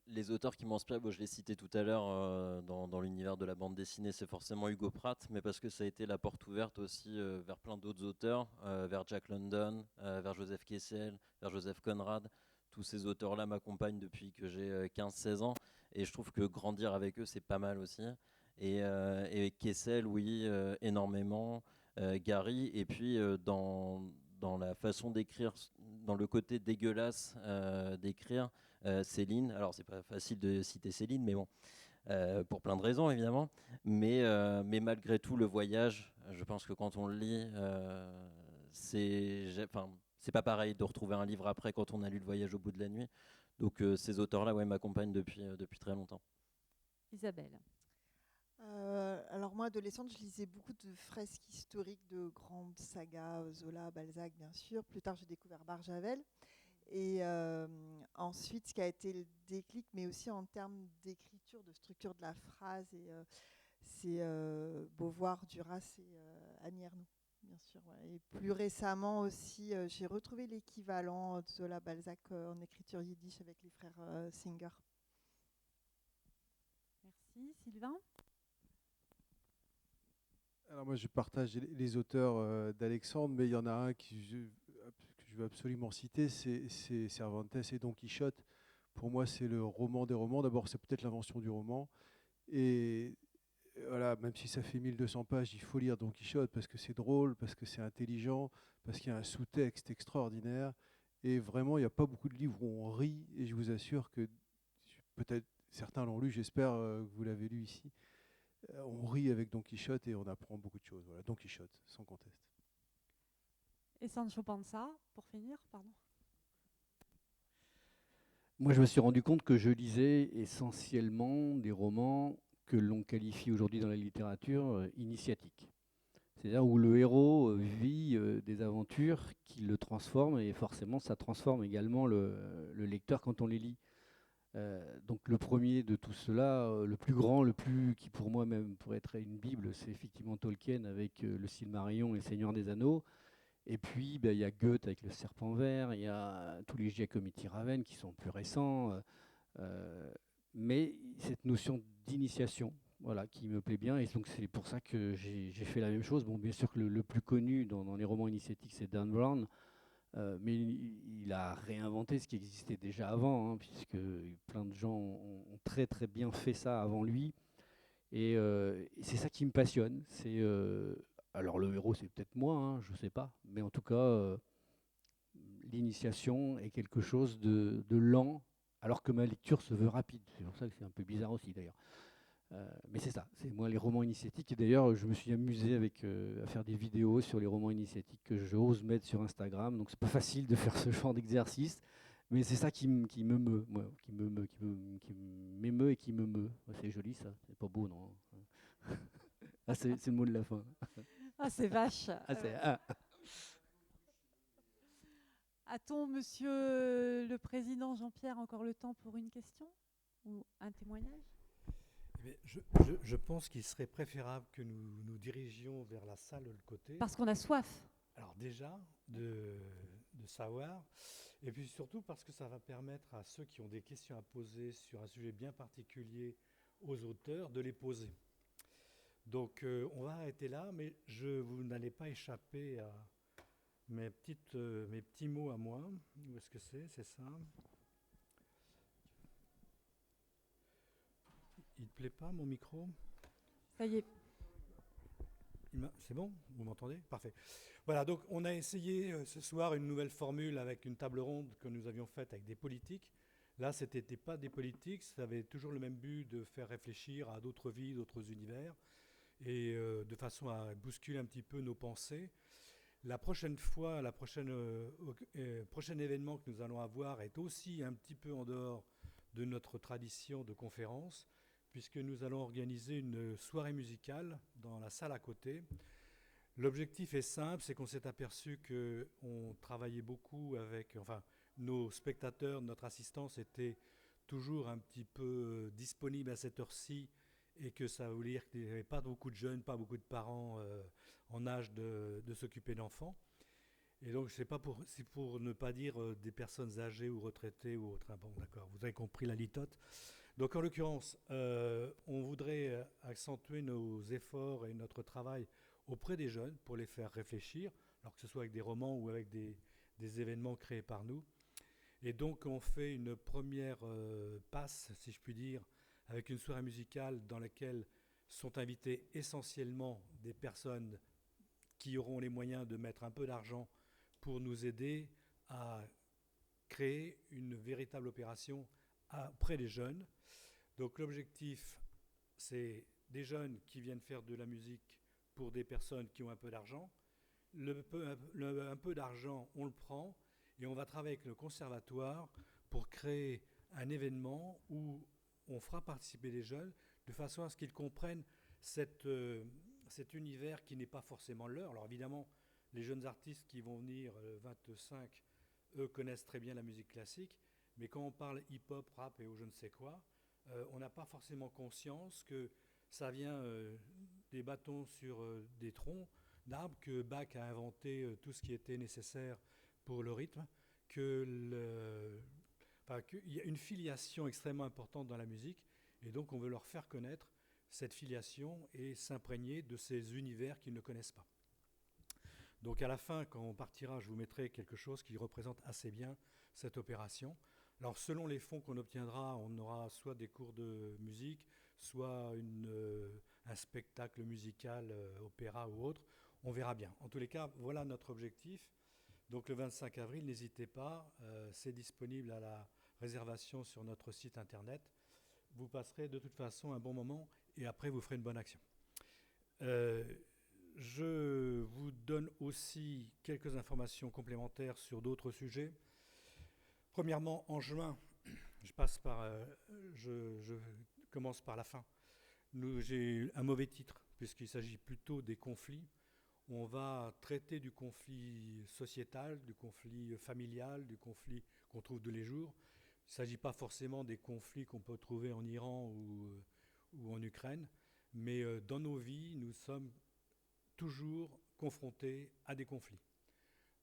Les auteurs qui m'inspirent, je l'ai cité tout à l'heure, dans l'univers de la bande dessinée, c'est forcément Hugo Pratt, mais parce que ça a été la porte ouverte aussi vers plein d'autres auteurs, vers Jack London, vers Joseph Kessel, vers Joseph Conrad. Tous ces auteurs-là m'accompagnent depuis que j'ai 15-16 ans, et je trouve que grandir avec eux, c'est pas mal aussi. Et Kessel, oui, énormément. Gary, et puis dans la façon d'écrire, dans le côté dégueulasse d'écrire, Céline. Alors c'est pas facile de citer Céline, mais bon, pour plein de raisons évidemment, mais malgré tout le voyage, je pense que quand on le lit, c'est pas pareil de retrouver un livre après quand on a lu Le Voyage au bout de la nuit. Donc ces auteurs-là, ouais, m'accompagnent depuis très longtemps. Isabelle. Alors moi, adolescente, je lisais beaucoup de fresques historiques de grandes sagas, Zola, Balzac, bien sûr. Plus tard, j'ai découvert Barjavel. Et ensuite, ce qui a été le déclic, mais aussi en termes d'écriture, de structure de la phrase, c'est Beauvoir, Duras et Annie Ernaux, bien sûr. Ouais. Et plus récemment aussi, j'ai retrouvé l'équivalent de Zola, Balzac en écriture yiddish avec les frères Singer. Merci. Sylvain? Alors moi, je partage les auteurs d'Alexandre, mais il y en a un que je veux absolument citer, c'est Cervantes et Don Quichotte. Pour moi, c'est le roman des romans. D'abord, c'est peut-être l'invention du roman. Et voilà, même si ça fait 1200 pages, il faut lire Don Quichotte parce que c'est drôle, parce que c'est intelligent, parce qu'il y a un sous-texte extraordinaire. Et vraiment, il n'y a pas beaucoup de livres où on rit. Et je vous assure que peut-être certains l'ont lu, j'espère que vous l'avez lu ici. On rit avec Don Quichotte et on apprend beaucoup de choses. Voilà, Don Quichotte, sans conteste. Et Sancho Panza, pour finir, pardon. Moi, je me suis rendu compte que je lisais essentiellement des romans que l'on qualifie aujourd'hui dans la littérature initiatiques. C'est-à-dire où le héros vit des aventures qui le transforment, et forcément, ça transforme également le lecteur quand on les lit. Donc le premier de tout cela, le plus grand, qui pour moi même pourrait être une Bible, c'est effectivement Tolkien avec le Silmarillion et Seigneur des Anneaux. Et puis il y a Goethe avec le Serpent vert, il y a tous les Giacometti Raven qui sont plus récents. Mais cette notion d'initiation, voilà, qui me plaît bien, et donc c'est pour ça que j'ai fait la même chose. Bon, bien sûr que le plus connu dans les romans initiatiques, c'est Dan Brown. Mais il a réinventé ce qui existait déjà avant, hein, puisque plein de gens ont très très bien fait ça avant lui. Et c'est ça qui me passionne. Alors le héros, c'est peut-être moi, hein, je ne sais pas. Mais en tout cas, l'initiation est quelque chose de lent, alors que ma lecture se veut rapide. C'est pour ça que c'est un peu bizarre aussi d'ailleurs. Mais c'est ça, c'est moi les romans initiatiques. Et d'ailleurs, je me suis amusé à faire des vidéos sur les romans initiatiques que j'ose mettre sur Instagram. Donc c'est pas facile de faire ce genre d'exercice, mais c'est ça qui m'émeut, et qui me meut. C'est joli ça, c'est pas beau non? Ah, c'est le mot de la fin. Ah, c'est vache. Ah. A-t-on, monsieur le président Jean-Pierre, encore le temps pour une question ou un témoignage? Je pense qu'il serait préférable que nous nous dirigions vers la salle de côté. Parce qu'on a soif. Alors déjà, de savoir, et puis surtout parce que ça va permettre à ceux qui ont des questions à poser sur un sujet bien particulier aux auteurs de les poser. Donc on va arrêter là, mais vous n'allez pas échapper à mes petits mots à moi. Où est-ce que c'est? C'est ça. Il ne plaît pas mon micro? Ça y est. C'est bon? Vous m'entendez? Parfait. Voilà, donc on a essayé ce soir une nouvelle formule avec une table ronde que nous avions faite avec des politiques. Là, ce n'était pas des politiques, ça avait toujours le même but de faire réfléchir à d'autres vies, d'autres univers, et de façon à bousculer un petit peu nos pensées. La prochaine fois, prochain événement que nous allons avoir est aussi un petit peu en dehors de notre tradition de conférence, puisque nous allons organiser une soirée musicale dans la salle à côté. L'objectif est simple, c'est qu'on s'est aperçu qu'on travaillait beaucoup avec, enfin, nos spectateurs, notre assistance était toujours un petit peu disponible à cette heure-ci, et que ça voulait dire qu'il n'y avait pas beaucoup de jeunes, pas beaucoup de parents en âge de s'occuper d'enfants. Et donc, c'est pour ne pas dire des personnes âgées ou retraitées ou autres. Bon, d'accord, vous avez compris la litote. Donc, en l'occurrence, on voudrait accentuer nos efforts et notre travail auprès des jeunes pour les faire réfléchir, alors que ce soit avec des romans ou avec des événements créés par nous. Et donc, on fait une première passe, si je puis dire, avec une soirée musicale dans laquelle sont invités essentiellement des personnes qui auront les moyens de mettre un peu d'argent pour nous aider à créer une véritable opération auprès des jeunes. Donc l'objectif, c'est des jeunes qui viennent faire de la musique pour des personnes qui ont un peu d'argent. Un peu d'argent, on le prend et on va travailler avec le conservatoire pour créer un événement où on fera participer les jeunes de façon à ce qu'ils comprennent cet univers qui n'est pas forcément leur. Alors évidemment, les jeunes artistes qui vont venir le 25, eux connaissent très bien la musique classique, mais quand on parle hip-hop, rap et ou je ne sais quoi, on n'a pas forcément conscience que ça vient des bâtons sur des troncs d'arbres, que Bach a inventé tout ce qui était nécessaire pour le rythme, qu'il y a une filiation extrêmement importante dans la musique, et donc on veut leur faire connaître cette filiation et s'imprégner de ces univers qu'ils ne connaissent pas. Donc à la fin, quand on partira, je vous mettrai quelque chose qui représente assez bien cette opération. Alors selon les fonds qu'on obtiendra, on aura soit des cours de musique, soit un spectacle musical, opéra ou autre. On verra bien. En tous les cas, voilà notre objectif. Donc le 25 avril, n'hésitez pas, c'est disponible à la réservation sur notre site internet. Vous passerez de toute façon un bon moment et après vous ferez une bonne action. Je vous donne aussi quelques informations complémentaires sur d'autres sujets. Premièrement, en juin, je commence par la fin. J'ai un mauvais titre, puisqu'il s'agit plutôt des conflits. On va traiter du conflit sociétal, du conflit familial, du conflit qu'on trouve tous les jours. Il ne s'agit pas forcément des conflits qu'on peut trouver en Iran ou en Ukraine, mais dans nos vies, nous sommes toujours confrontés à des conflits.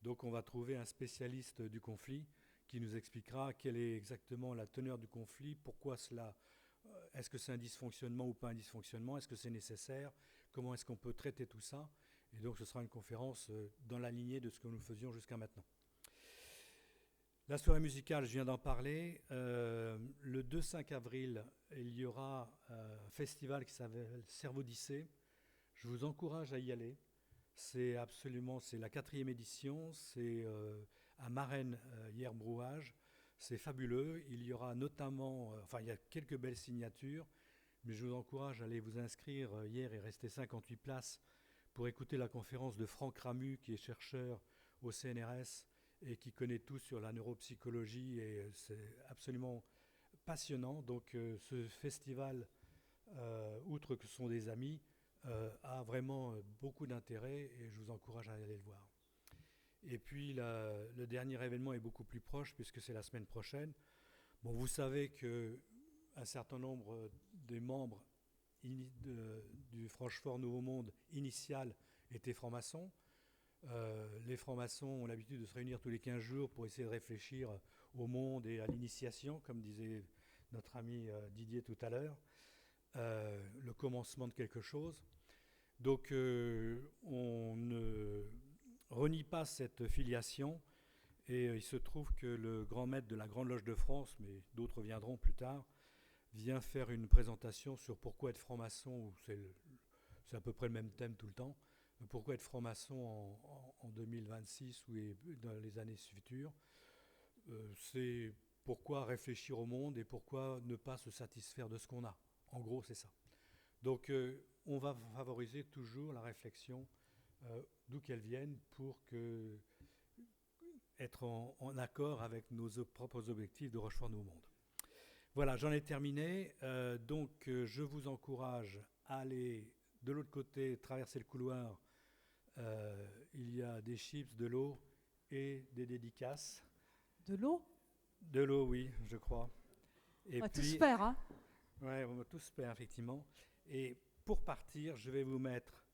Donc on va trouver un spécialiste du conflit qui nous expliquera quelle est exactement la teneur du conflit, pourquoi cela, est-ce que c'est un dysfonctionnement ou pas un dysfonctionnement, est-ce que c'est nécessaire, comment est-ce qu'on peut traiter tout ça. Et donc ce sera une conférence dans la lignée de ce que nous faisions jusqu'à maintenant. La soirée musicale, je viens d'en parler. Le 2-5 avril, il y aura un festival qui s'appelle Cerveau-Dissé. Je vous encourage à y aller. C'est la 4e édition. C'est à Marennes, hier Brouage. C'est fabuleux. Il y aura notamment, il y a quelques belles signatures, mais je vous encourage à aller vous inscrire. Hier, il restait 58 places pour écouter la conférence de Franck Ramu, qui est chercheur au CNRS et qui connaît tout sur la neuropsychologie, et c'est absolument passionnant. Donc ce festival, outre que ce sont des amis, a vraiment beaucoup d'intérêt et je vous encourage à aller le voir. Et puis le dernier événement est beaucoup plus proche puisque c'est la semaine prochaine. Bon, vous savez qu'un certain nombre des membres du Francfort Nouveau Monde initial étaient francs-maçons. Les francs-maçons ont l'habitude de se réunir tous les 15 jours pour essayer de réfléchir au monde et à l'initiation, comme disait notre ami Didier tout à l'heure, le commencement de quelque chose. Donc on ne renie pas cette filiation et il se trouve que le grand maître de la Grande Loge de France, mais d'autres viendront plus tard, vient faire une présentation sur pourquoi être franc-maçon, c'est à peu près le même thème tout le temps, Pourquoi être franc-maçon en 2026 ou dans les années futures? C'est pourquoi réfléchir au monde et pourquoi ne pas se satisfaire de ce qu'on a. En gros, c'est ça. Donc, on va favoriser toujours la réflexion, d'où qu'elle vienne, pour être en accord avec nos propres objectifs de Rochefort Nouveau Monde. Voilà, j'en ai terminé. Donc, je vous encourage à aller de l'autre côté, traverser le couloir. Il y a des chips, de l'eau et des dédicaces. De l'eau? De l'eau, oui, je crois. Et on va puis, tous faire, hein? Oui, on va tous faire, effectivement. Et pour partir, je vais vous mettre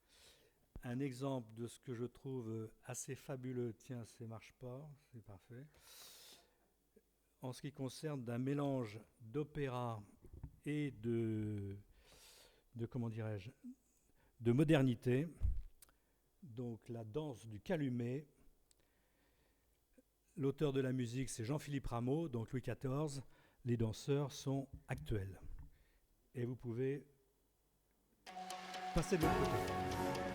un exemple de ce que je trouve assez fabuleux. Tiens, ça ne marche pas, c'est parfait. En ce qui concerne d'un mélange d'opéra et de comment dirais-je, de modernité. Donc la danse du Calumet. L'auteur de la musique, c'est Jean-Philippe Rameau, donc Louis XIV. Les danseurs sont actuels. Et vous pouvez passer de l'autre côté.